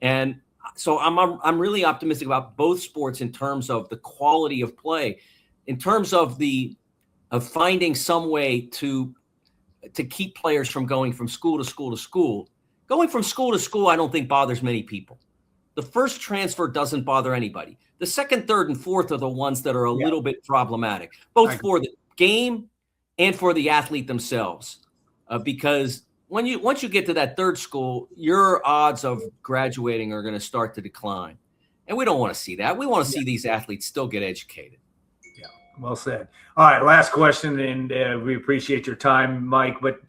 And so I'm really optimistic about both sports in terms of the quality of play, in terms of finding some way to keep players from going from school to school to school. Going from school to school, I don't think bothers many people. The first transfer doesn't bother anybody. The second, third, and fourth are the ones that are a little bit problematic, both for the game and for the athlete themselves. Because once you get to that third school, your odds of graduating are going to start to decline. And we don't want to see that. We want to see these athletes still get educated. Yeah, well said. All right, last question, and we appreciate your time, Mike. But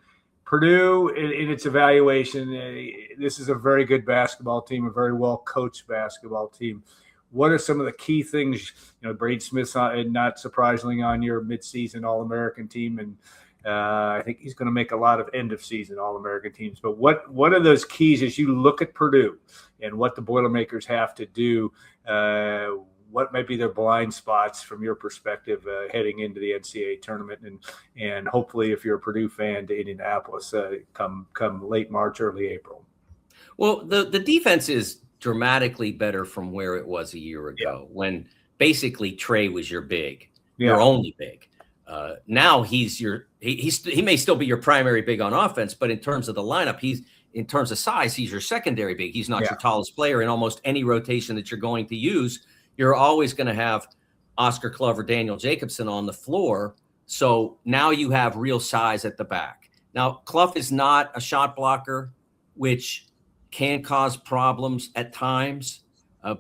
Purdue, in its evaluation, this is a very good basketball team, a very well-coached basketball team. What are some of the key things? Braden Smith's not surprisingly on your midseason All-American team, and I think he's going to make a lot of end-of-season All-American teams. But what are those keys as you look at Purdue and what the Boilermakers have to do? What might be their blind spots from your perspective heading into the NCAA tournament and hopefully, if you're a Purdue fan, to Indianapolis come late March, early April? Well, the defense is dramatically better from where it was a year ago when basically Trey was your big. your only big. Now he may still be your primary big on offense, but in terms of the lineup, in terms of size, he's your secondary big. He's not your tallest player in almost any rotation that you're going to use. You're always going to have Oscar Clough or Daniel Jacobson on the floor. So now you have real size at the back. Now, Clough is not a shot blocker, which can cause problems at times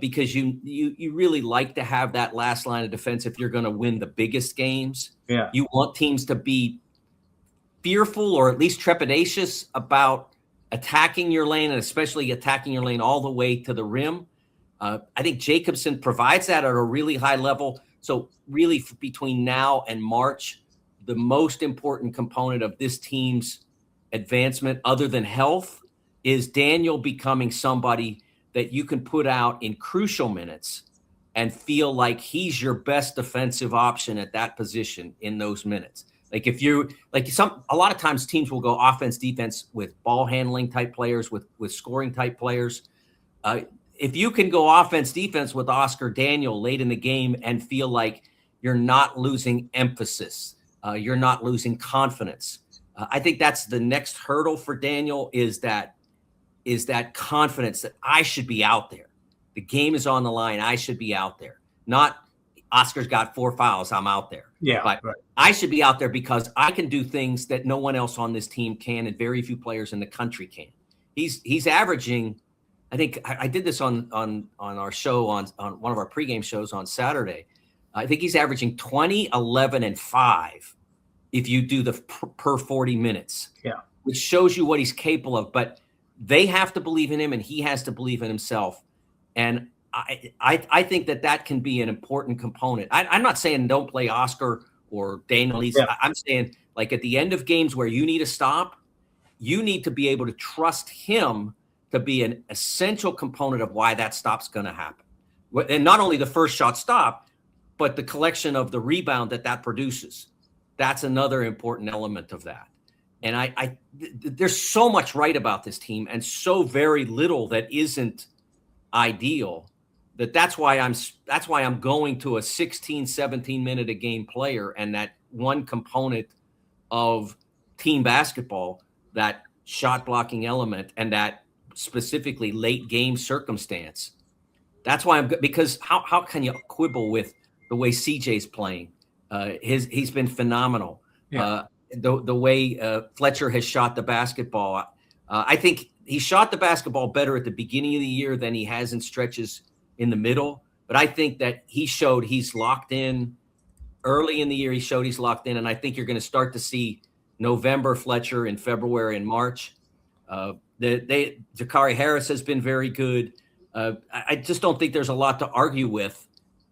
because you really like to have that last line of defense if you're going to win the biggest games. Yeah. You want teams to be fearful or at least trepidatious about attacking your lane, and especially attacking your lane all the way to the rim. I think Jacobson provides that at a really high level. So really between now and March, the most important component of this team's advancement other than health is Daniel becoming somebody that you can put out in crucial minutes and feel like he's your best defensive option at that position in those minutes. Like if you a lot of times teams will go offense, defense with ball handling type players, with scoring type players. If you can go offense, defense with Oscar Daniel late in the game and feel like you're not losing emphasis, you're not losing confidence. I think that's the next hurdle for Daniel is that confidence that I should be out there. The game is on the line. I should be out there. Not Oscar's got 4 fouls. I'm out there. Yeah, but right. I should be out there because I can do things that no one else on this team can, and very few players in the country can. He's averaging. I think I did this on our show on one of our pregame shows on Saturday. I think he's averaging 20, 11, and 5 if you do the per 40 minutes. Yeah, which shows you what he's capable of. But they have to believe in him, and he has to believe in himself. And I think that can be an important component. I'm not saying don't play Oscar or Daniel. I'm saying like at the end of games where you need to stop, you need to be able to trust him to be an essential component of why that stop's going to happen. And not only the first shot stop, but the collection of the rebound that produces. That's another important element of that. And there's so much right about this team and so very little that isn't ideal that's why I'm going to a 16, 17 minute a game player. And that one component of team basketball, that shot blocking element and that specifically late game circumstance. That's why because how can you quibble with the way CJ's playing? He's been phenomenal. Yeah. The way Fletcher has shot the basketball. I think he shot the basketball better at the beginning of the year than he has in stretches in the middle. But I think that he showed he's locked in early in the year. He showed he's locked in. And I think you're going to start to see November Fletcher in February and March. Jakari Harris has been very good. I just don't think there's a lot to argue with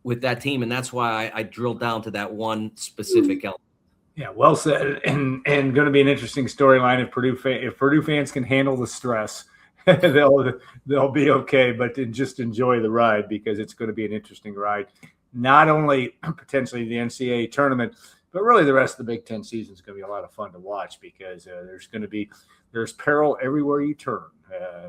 that team. And that's why I drilled down to that one specific element. Yeah, well said, and going to be an interesting storyline if Purdue fans can handle the stress, they'll be okay. But just enjoy the ride because it's going to be an interesting ride. Not only potentially the NCAA tournament, but really the rest of the Big Ten season is going to be a lot of fun to watch because there's peril everywhere you turn.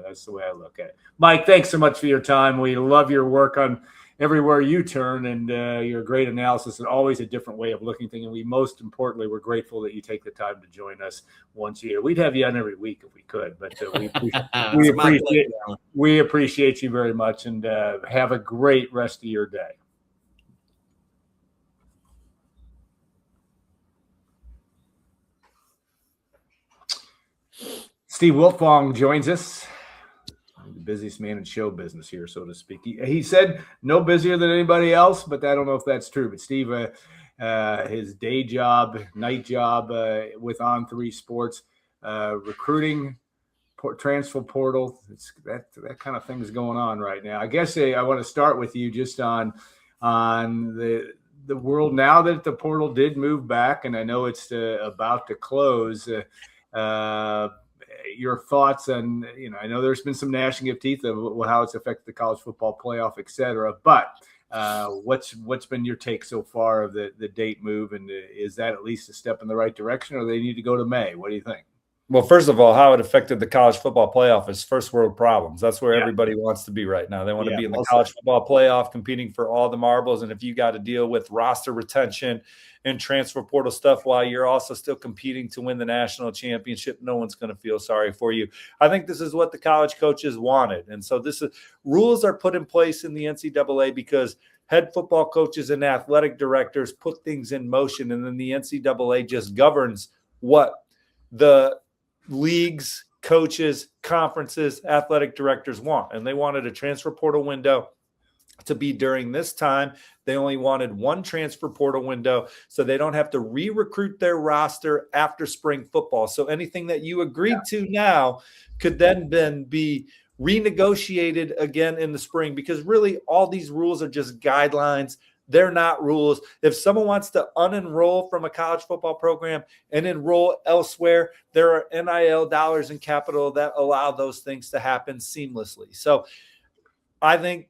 That's the way I look at it. Mike, thanks so much for your time. We love your work on everywhere you turn and your great analysis and always a different way of looking at things. And most importantly, we're grateful that you take the time to join us once a year. We'd have you on every week if we could, but we appreciate you very much and have a great rest of your day. Steve Wiltfong joins us. The busiest man in show business here, so to speak. He said no busier than anybody else, but I don't know if that's true. But Steve, his day job, night job with On3 Sports, recruiting, transfer portal, that kind of thing is going on right now. I guess I want to start with you just on the world now that the portal did move back, and I know it's about to close. Your thoughts on, I know there's been some gnashing of teeth of how it's affected the college football playoff, et cetera, but what's been your take so far of the date move? And is that at least a step in the right direction or they need to go to May? What do you think? Well, first of all, how it affected the college football playoff is first world problems. That's where everybody wants to be right now. They want to be in the college football playoff, competing for all the marbles. And if you got to deal with roster retention and transfer portal stuff while you're also still competing to win the national championship, no one's going to feel sorry for you. I think this is what the college coaches wanted. And so rules are put in place in the NCAA because head football coaches and athletic directors put things in motion, and then the NCAA just governs what the leagues, coaches, conferences, athletic directors want. And they wanted a transfer portal window to be during this time. They only wanted one transfer portal window so they don't have to re-recruit their roster after spring football. So anything that you agreed to now could then be renegotiated again in the spring, because really all these rules are just guidelines. They're not rules. If someone wants to unenroll from a college football program and enroll elsewhere, there are NIL dollars and capital that allow those things to happen seamlessly. So I think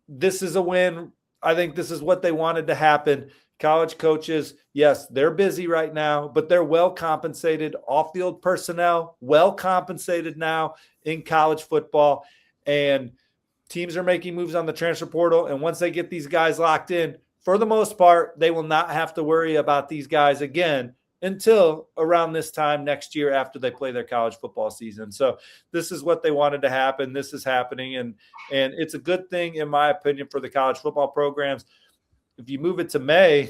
this is a win. I think this is what they wanted to happen. College coaches, yes, they're busy right now, but they're well compensated. Off-field personnel, well compensated now in college football. And teams are making moves on the transfer portal. And once they get these guys locked in, for the most part, they will not have to worry about these guys again until around this time next year after they play their college football season. So this is what they wanted to happen. This is happening. And it's a good thing, in my opinion, for the college football programs. If you move it to May,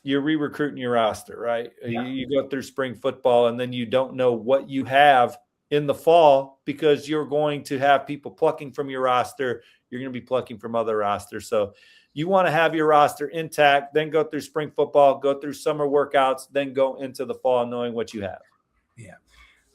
you're re-recruiting your roster, right? Yeah. You go through spring football, and then you don't know what you have in the fall because you're going to have people plucking from your roster. You're going to be plucking from other rosters. So you want to have your roster intact, then go through spring football, go through summer workouts, then go into the fall knowing what you have. Yeah.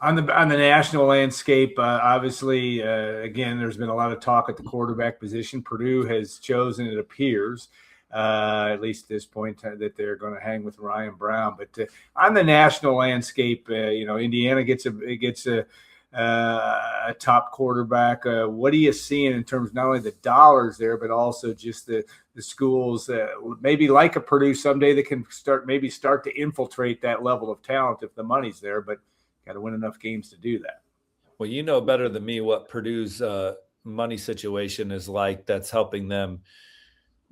On the national landscape, obviously, again, there's been a lot of talk at the quarterback position. Purdue has chosen, it appears, at least at this point, that they're going to hang with Ryan Brown. But on the national landscape, Indiana gets a top quarterback. What are you seeing in terms of not only the dollars there, but also just the schools, maybe like a Purdue someday that can start to infiltrate that level of talent if the money's there, but got to win enough games to do that. Well, you know better than me what Purdue's money situation is like that's helping them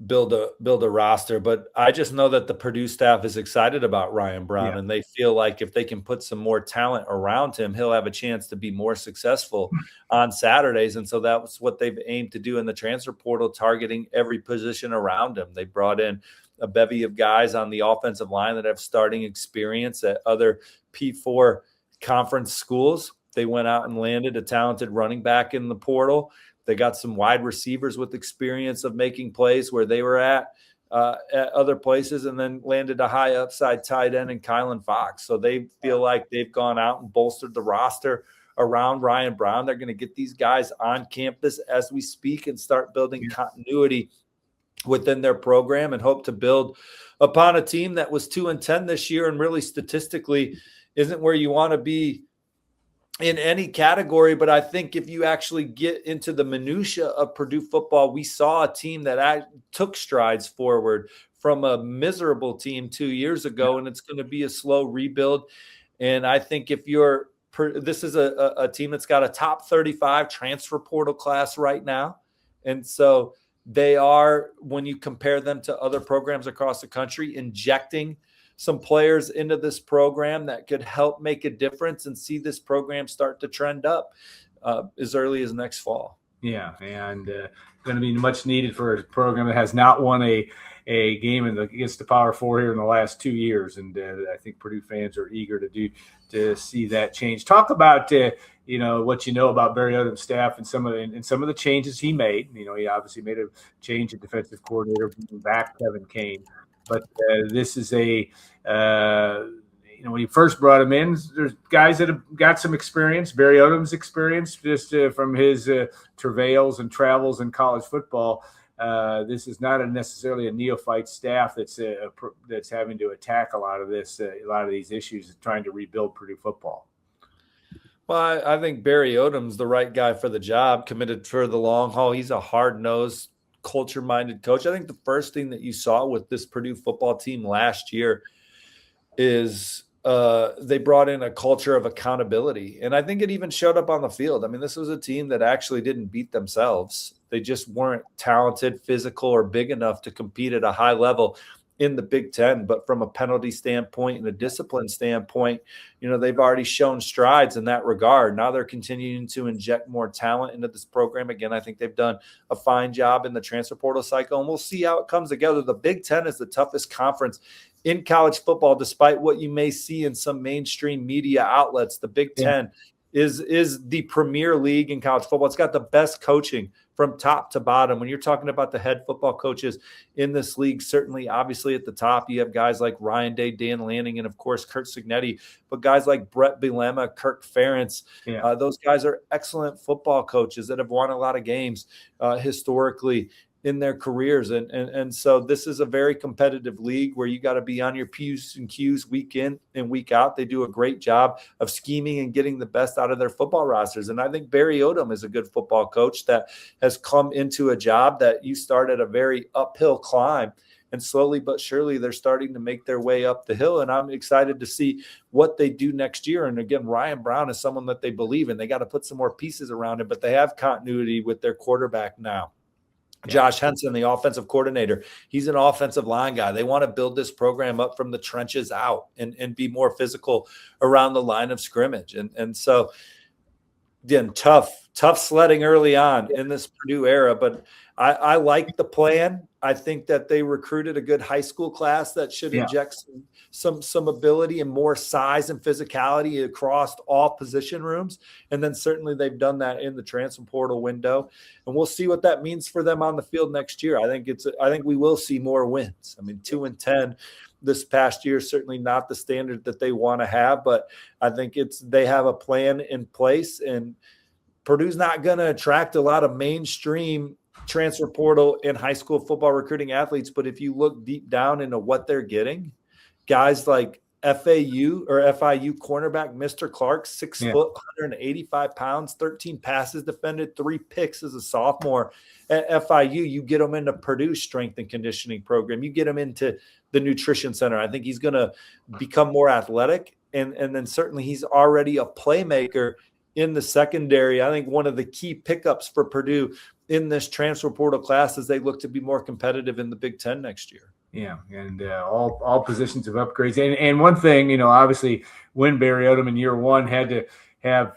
build a roster. But I just know that the Purdue staff is excited about Ryan Brown, and they feel like if they can put some more talent around him, he'll have a chance to be more successful on Saturdays. And so that's what they've aimed to do in the transfer portal, targeting every position around him. They brought in a bevy of guys on the offensive line that have starting experience at other P4 conference schools. They went out and landed a talented running back in the portal. They got some wide receivers with experience of making plays where they were at other places, and then landed a high upside tight end in Kylan Fox. So they feel like they've gone out and bolstered the roster around Ryan Brown. They're going to get these guys on campus as we speak and start building continuity within their program, and hope to build upon a team that was 2-10 this year and really statistically isn't where you want to be in any category. But I think if you actually get into the minutia of Purdue football, we saw a team that took strides forward from a miserable team 2 years ago, and it's going to be a slow rebuild. And I think this is a team that's got a top 35 transfer portal class right now. And so they are, when you compare them to other programs across the country, injecting some players into this program that could help make a difference and see this program start to trend up as early as next fall. Yeah, and going to be much needed for a program that has not won a game against the Power Four here in the last 2 years, and I think Purdue fans are eager to see that change. Talk about what you know about Barry Odom's staff and some of the changes he made. He obviously made a change at defensive coordinator, bringing back Kevin Kane. But this is when he first brought him in, there's guys that have got some experience. Barry Odom's experience just from his travails and travels in college football. This is not necessarily a neophyte staff that's having to attack a lot of these issues, trying to rebuild Purdue football. Well, I think Barry Odom's the right guy for the job, committed for the long haul. He's a hard-nosed, culture-minded coach. I think the first thing that you saw with this Purdue football team last year is they brought in a culture of accountability. And I think it even showed up on the field. I mean, this was a team that actually didn't beat themselves. They just weren't talented, physical, or big enough to compete at a high level in the Big Ten. But from a penalty standpoint and a discipline standpoint, they've already shown strides in that regard. Now they're continuing to inject more talent into this program. Again, I think they've done a fine job in the transfer portal cycle, and we'll see how it comes together. The Big Ten is the toughest conference in college football, despite what you may see in some mainstream media outlets. The Big Ten is the premier league in college football. It's got the best coaching from top to bottom. When you're talking about the head football coaches in this league, certainly, obviously, at the top, you have guys like Ryan Day, Dan Lanning, and, of course, Kurt Cignetti. But guys like Brett Bielema, Kirk Ferentz, those guys are excellent football coaches that have won a lot of games historically in their careers. And so this is a very competitive league where you got to be on your P's and Q's week in and week out. They do a great job of scheming and getting the best out of their football rosters. And I think Barry Odom is a good football coach that has come into a job that you start at a very uphill climb, and slowly but surely they're starting to make their way up the hill. And I'm excited to see what they do next year. And again, Ryan Brown is someone that they believe in. They got to put some more pieces around him, but they have continuity with their quarterback now. Josh Henson, the offensive coordinator, he's an offensive line guy. They want to build this program up from the trenches out and be more physical around the line of scrimmage. And so, again, tough sledding early on in this Purdue era, but I like the plan. I think that they recruited a good high school class that should inject some ability and more size and physicality across all position rooms. And then certainly they've done that in the transfer portal window. And we'll see what that means for them on the field next year. I think we will see more wins. I mean, 2-10 this past year, certainly not the standard that they want to have, but I think they have a plan in place, and Purdue's not going to attract a lot of mainstream transfer portal and high school football recruiting athletes. But if you look deep down into what they're getting, guys like FIU cornerback Mr. Clark, 6 foot, 185 pounds, 13 passes defended, 3 picks as a sophomore at FIU. You get him into Purdue's strength and conditioning program. You get him into the nutrition center. I think he's going to become more athletic. And then certainly he's already a playmaker in the secondary. I think one of the key pickups for Purdue in this transfer portal class as they look to be more competitive in the Big Ten next year. Yeah, and all positions of upgrades. And one thing, obviously, when Barry Odom in year one had to have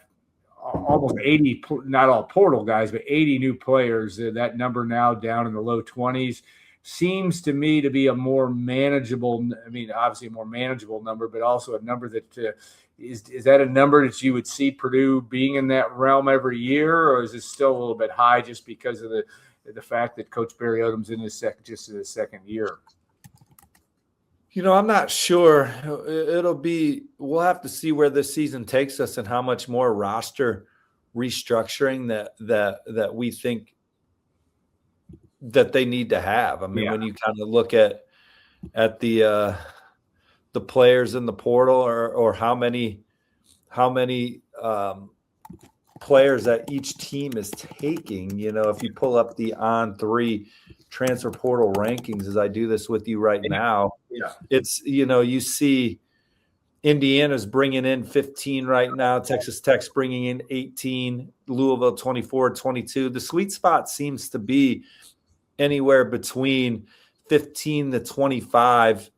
almost 80, not all portal guys, but 80 new players, that number now down in the low 20s seems to me to be a more manageable, obviously a more manageable number, but also a number that is that a number that you would see Purdue being in that realm every year, or is it still a little bit high just because of the fact that Coach Barry Odom's in his second year? I'm not sure. We'll have to see where this season takes us and how much more roster restructuring that we think that they need to have. When you kind of look at the players in the portal or how many players that each team is taking, if you pull up the On3 transfer portal rankings, as I do this with you right now, it's, you see Indiana's bringing in 15 right now, Texas Tech's bringing in 18, Louisville 24, 22. The sweet spot seems to be anywhere between 15 to 25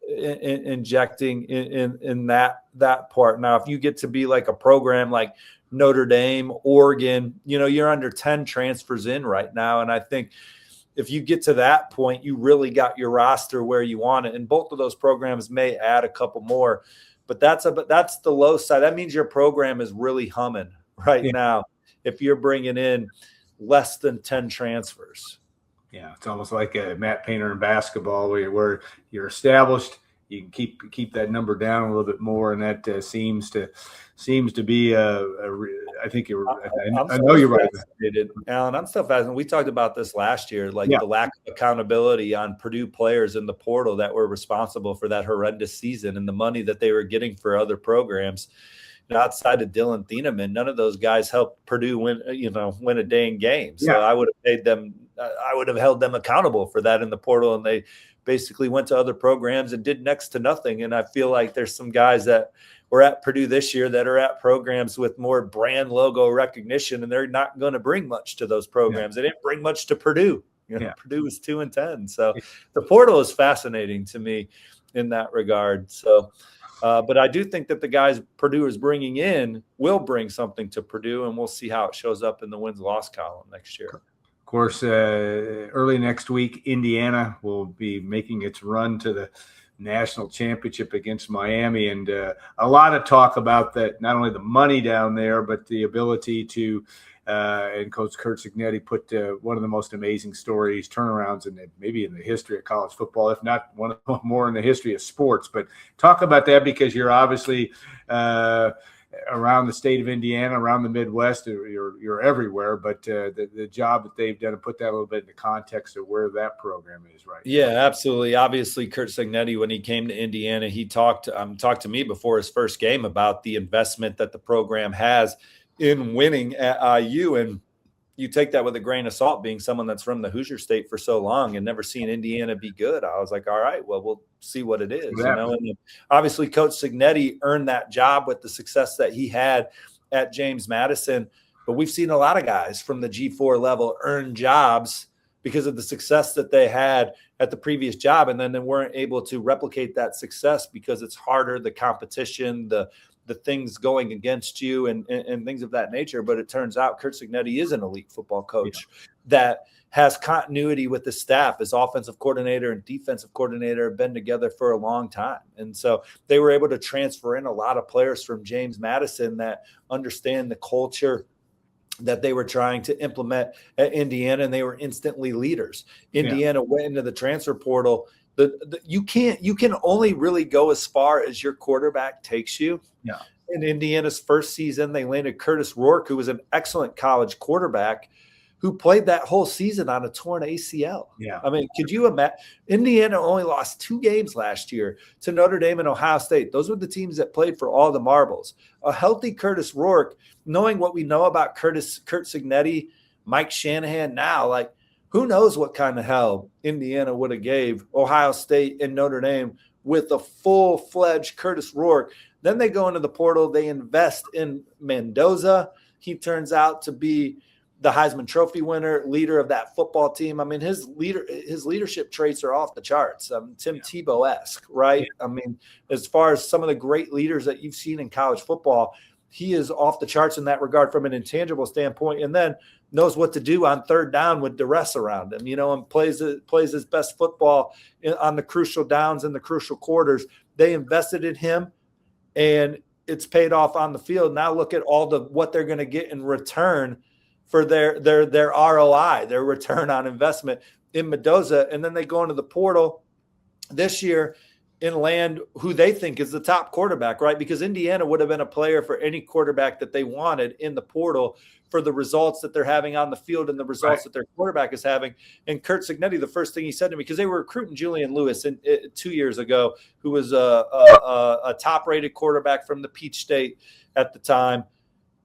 injecting in that part. Now, if you get to be like a program like Notre Dame, Oregon, you're under 10 transfers in right now. And I think if you get to that point, you really got your roster where you want it. And both of those programs may add a couple more, but that's the low side. That means your program is really humming right now if you're bringing in less than 10 transfers. Yeah, it's almost like a Matt Painter in basketball where you're established. You can keep that number down a little bit more, and that seems to be I think I know you're right, Alan. I'm still fascinated. We talked about this last year, the lack of accountability on Purdue players in the portal that were responsible for that horrendous season and the money that they were getting for other programs. Outside of Dylan Thieneman, none of those guys helped Purdue win a dang game. So I would have paid them. I would have held them accountable for that in the portal, and they basically went to other programs and did next to nothing. And I feel like there's some guys that were at Purdue this year that are at programs with more brand logo recognition, and they're not going to bring much to those programs. They didn't bring much to Purdue. Purdue was 2-10. So the portal is fascinating to me in that regard. So, but I do think that the guys Purdue is bringing in will bring something to Purdue, and we'll see how it shows up in the wins-loss column next year. Of course, early next week, Indiana will be making its run to the national championship against Miami, and a lot of talk about that, not only the money down there, but the ability to and Coach Curt Cignetti put one of the most amazing stories, turnarounds, maybe in the history of college football, if not one of the more in the history of sports. But talk about that, because you're obviously around the state of Indiana, around the Midwest, you're everywhere. But the job that they've done to put that a little bit into context of where that program is right now. Yeah, absolutely. Obviously, Curt Cignetti, when he came to Indiana, he talked to me before his first game about the investment that the program has in winning at IU. And you take that with a grain of salt, being someone that's from the Hoosier State for so long and never seen Indiana be good. I was like, all right, well, we'll see what it is. Exactly. And obviously Coach Cignetti earned that job with the success that he had at James Madison. But we've seen a lot of guys from the G4 level earn jobs because of the success that they had at the previous job, and then they weren't able to replicate that success because it's harder, the competition, the things going against you and things of that nature. But it turns out Curt Cignetti is an elite football coach that has continuity with the staff. His offensive coordinator and defensive coordinator have been together for a long time. And so they were able to transfer in a lot of players from James Madison that understand the culture that they were trying to implement at Indiana, and they were instantly leaders. Indiana went into the transfer portal. You can only really go as far as your quarterback takes you. Yeah. In Indiana's first season, they landed Curtis Rourke, who was an excellent college quarterback, who played that whole season on a torn ACL. Yeah. I mean, could you imagine? Indiana only lost 2 games last year to Notre Dame and Ohio State. Those were the teams that played for all the marbles. A healthy Curtis Rourke, knowing what we know about Curt Cignetti, Mike Shanahan now, like, who knows what kind of hell Indiana would have gave Ohio State and Notre Dame with a full-fledged Curtis Rourke. Then they go into the portal. They invest in Mendoza. He turns out to be the Heisman Trophy winner, leader of that football team. I mean, his leadership traits are off the charts. Tim Tebow-esque, right? I mean, as far as some of the great leaders that you've seen in college football, he is off the charts in that regard from an intangible standpoint, and then knows what to do on third down with duress around him, and plays his best football on the crucial downs and the crucial quarters. They invested in him, and it's paid off on the field. Now look at what they're going to get in return for their ROI, their return on investment in Mendoza. And then they go into the portal this year and land who they think is the top quarterback, right? Because Indiana would have been a player for any quarterback that they wanted in the portal for the results that they're having on the field and the results that their quarterback is having. And Curt Cignetti, the first thing he said to me, because they were recruiting Julian Lewis 2 years ago, who was a top-rated quarterback from the Peach State at the time.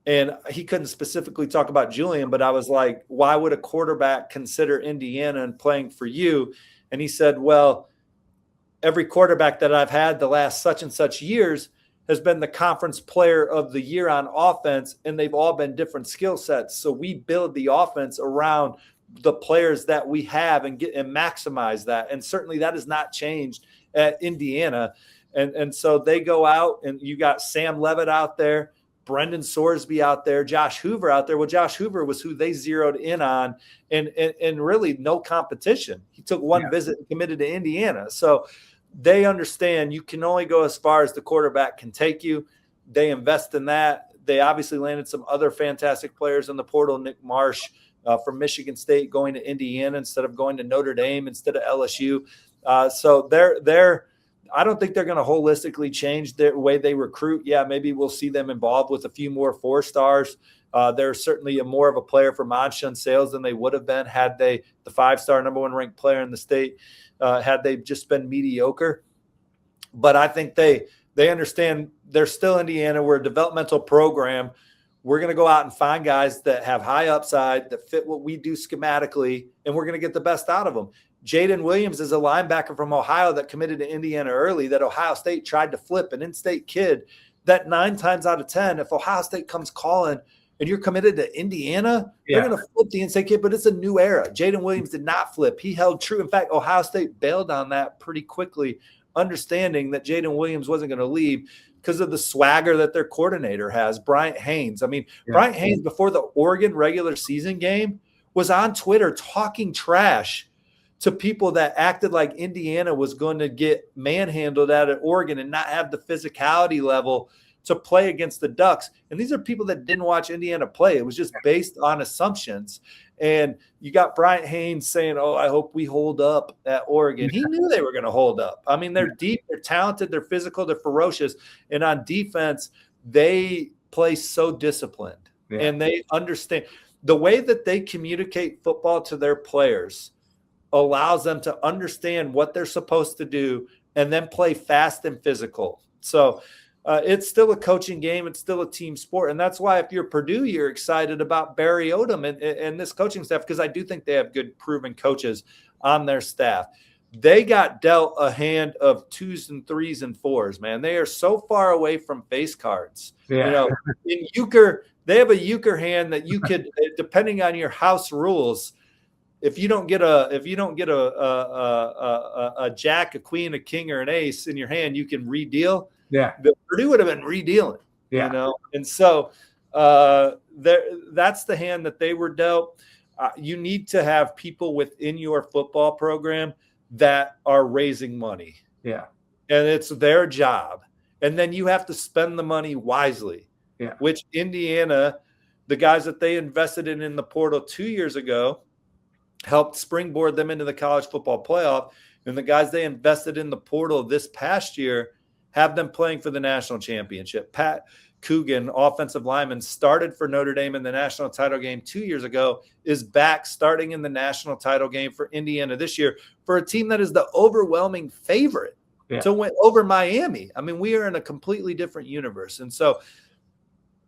And he couldn't specifically talk about Julian, but I was like, why would a quarterback consider Indiana and playing for you? And he said, well, every quarterback that I've had the last such and such years has been the conference player of the year on offense, and they've all been different skill sets. So we build the offense around the players that we have and maximize that. And certainly that has not changed at Indiana. And so they go out, and you got Sam Levitt out there, Brendan Sorsby out there, Josh Hoover out there. Well, Josh Hoover was who they zeroed in on, and really no competition. He took one visit and committed to Indiana. So they understand you can only go as far as the quarterback can take you. They invest in that. They obviously landed some other fantastic players in the portal. Nick Marsh from Michigan State going to Indiana instead of going to Notre Dame instead of LSU. So I don't think they're going to holistically change their way they recruit. Yeah, maybe we'll see them involved with a few more 4-stars. They're certainly more of a player for Monshun Sales than they would have been had they, the 5-star number 1 ranked player in the state, had they just been mediocre. But I think they understand they're still Indiana. We're a developmental program. we're going to go out and find guys that have high upside, that fit what we do schematically, and we're going to get the best out of them. Jaden Williams is a linebacker from Ohio that committed to Indiana early that Ohio State tried to flip, an in-state kid that 9 times out of 10, if Ohio State comes calling and you're committed to Indiana, they're going to flip the in-state kid, but it's a new era. Jaden Williams did not flip. He held true. In fact, Ohio State bailed on that pretty quickly, understanding that Jaden Williams wasn't going to leave because of the swagger that their coordinator has, Bryant Haynes. I mean, Bryant Haynes, before the Oregon regular season game, was on Twitter talking trash to people that acted like Indiana was going to get manhandled out of Oregon and not have the physicality level to play against the Ducks. And these are people that didn't watch Indiana play. It was just based on assumptions. And you got Bryant Haynes saying, oh, I hope we hold up at Oregon. He knew they were going to hold up. I mean, they're deep, they're talented, they're physical, they're ferocious. And on defense, they play so disciplined. And they understand the way that they communicate football to their players allows them to understand what they're supposed to do and then play fast and physical. So it's still a coaching game. It's still a team sport. And that's why if you're Purdue, you're excited about Barry Odom and this coaching staff, because I do think they have good proven coaches on their staff. They got dealt a hand of 2s and 3s and 4s, man. They are so far away from face cards. You know, in euchre, they have a euchre hand that you could, depending on your house rules, if you don't get a jack, a queen, a king, or an ace in your hand, you can redeal. But Purdue would have been redealing. You know, and so that's the hand that they were dealt. You need to have people within your football program that are raising money. And it's their job. And then you have to spend the money wisely. Which Indiana, the guys that they invested in the portal 2 years ago, helped springboard them into the college football playoff. And the guys they invested in the portal this past year have them playing for the national championship. Pat Coogan, offensive lineman, started for Notre Dame in the national title game 2 years ago, is back starting in the national title game for Indiana this year for a team that is the overwhelming favorite to win over Miami. I mean, we are in a completely different universe. And so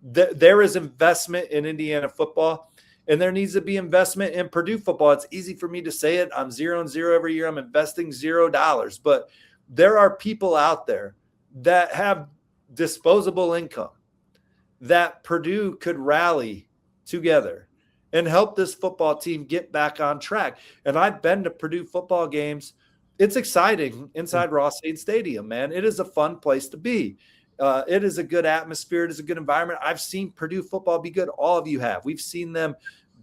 there is investment in Indiana football. And there needs to be investment in Purdue football. It's easy for me to say it. I'm 0-0 every year. I'm investing $0. But there are people out there that have disposable income that Purdue could rally together and help this football team get back on track. And I've been to Purdue football games. It's exciting inside Ross-Ade Stadium, man. It is a fun place to be. It is a good atmosphere. It is a good environment. I've seen Purdue football be good. All of you have. We've seen them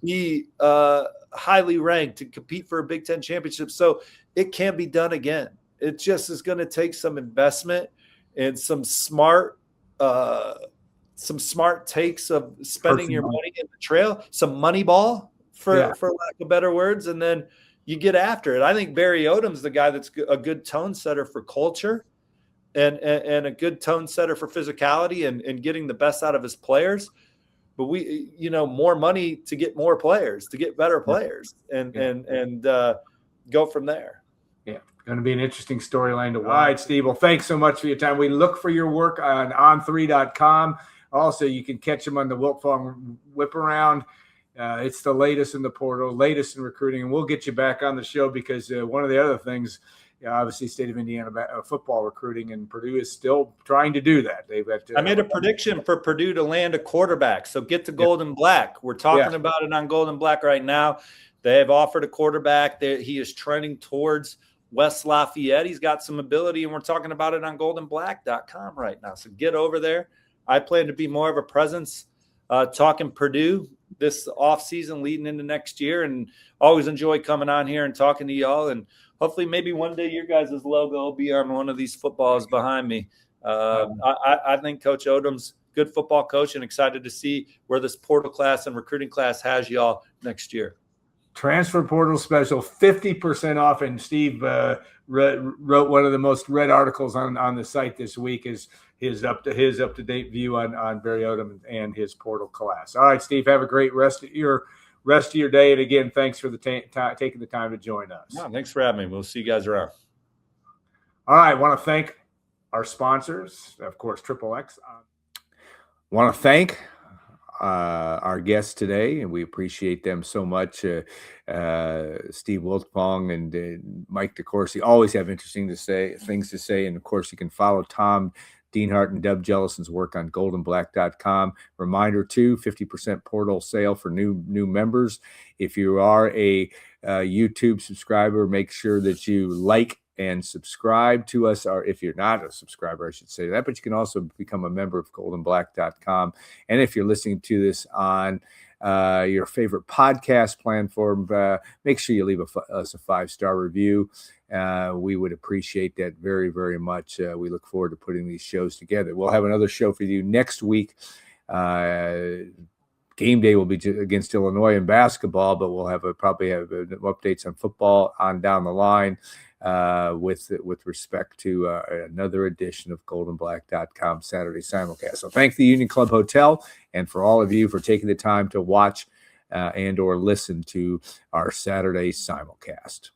be highly ranked to compete for a Big Ten championship. So it can be done again. It just is going to take some investment and some smart takes of spending your money in the trail, some money ball for lack of better words. And then you get after it. I think Barry Odom's the guy that's a good tone setter for culture and a good tone setter for physicality and getting the best out of his players. But we, more money to get more players, to get better players and go from there. Going to be an interesting storyline to watch. All right, Steve. Well, thanks so much for your time. We look for your work on on3.com. Also, you can catch them on the Wiltfong Whip Around. It's the latest in the portal, latest in recruiting, and we'll get you back on the show because one of the other things, obviously, state of Indiana football recruiting, and Purdue is still trying to do that. I made a prediction for Purdue to land a quarterback, so get to GoldandBlack. We're talking about it on GoldandBlack right now. They have offered a quarterback. He is trending towards West Lafayette. He's got some ability, and we're talking about it on GoldandBlack.com right now. So get over there. I plan to be more of a presence talking Purdue this offseason leading into next year, and always enjoy coming on here and talking to y'all. And hopefully maybe one day your guys' logo will be on one of these footballs behind me. I think Coach Odom's good football coach, and excited to see where this portal class and recruiting class has y'all next year. Transfer portal special, 50% off. And Steve wrote one of the most read articles on the site this week is his up-to-date view on Barry Odom and his portal class. All right, Steve, have a great rest of your day. And again, thanks for taking the time to join us. No, thanks for having me. We'll see you guys around. All right. I want to thank our sponsors, of course, XXX. Want to thank our guests today, and we appreciate them so much. Steve Wiltfong and Mike DeCourcy always have interesting things to say. And of course, you can follow Tom Dienhart and Dub Jellison's work on GoldandBlack.com. Reminder too, 50% portal sale for new members. If you are a YouTube subscriber, make sure that you like and subscribe to us, or if you're not a subscriber, I should say that, but you can also become a member of GoldandBlack.com. And if you're listening to this on your favorite podcast platform, make sure you leave us a 5-star review. We would appreciate that very, very much. We look forward to putting these shows together. We'll have another show for you next week. Game day will be against Illinois in basketball, but we'll probably have updates on football on down the line with respect to another edition of GoldandBlack.com Saturday Simulcast. So thank the Union Club Hotel, and for all of you for taking the time to watch and or listen to our Saturday Simulcast.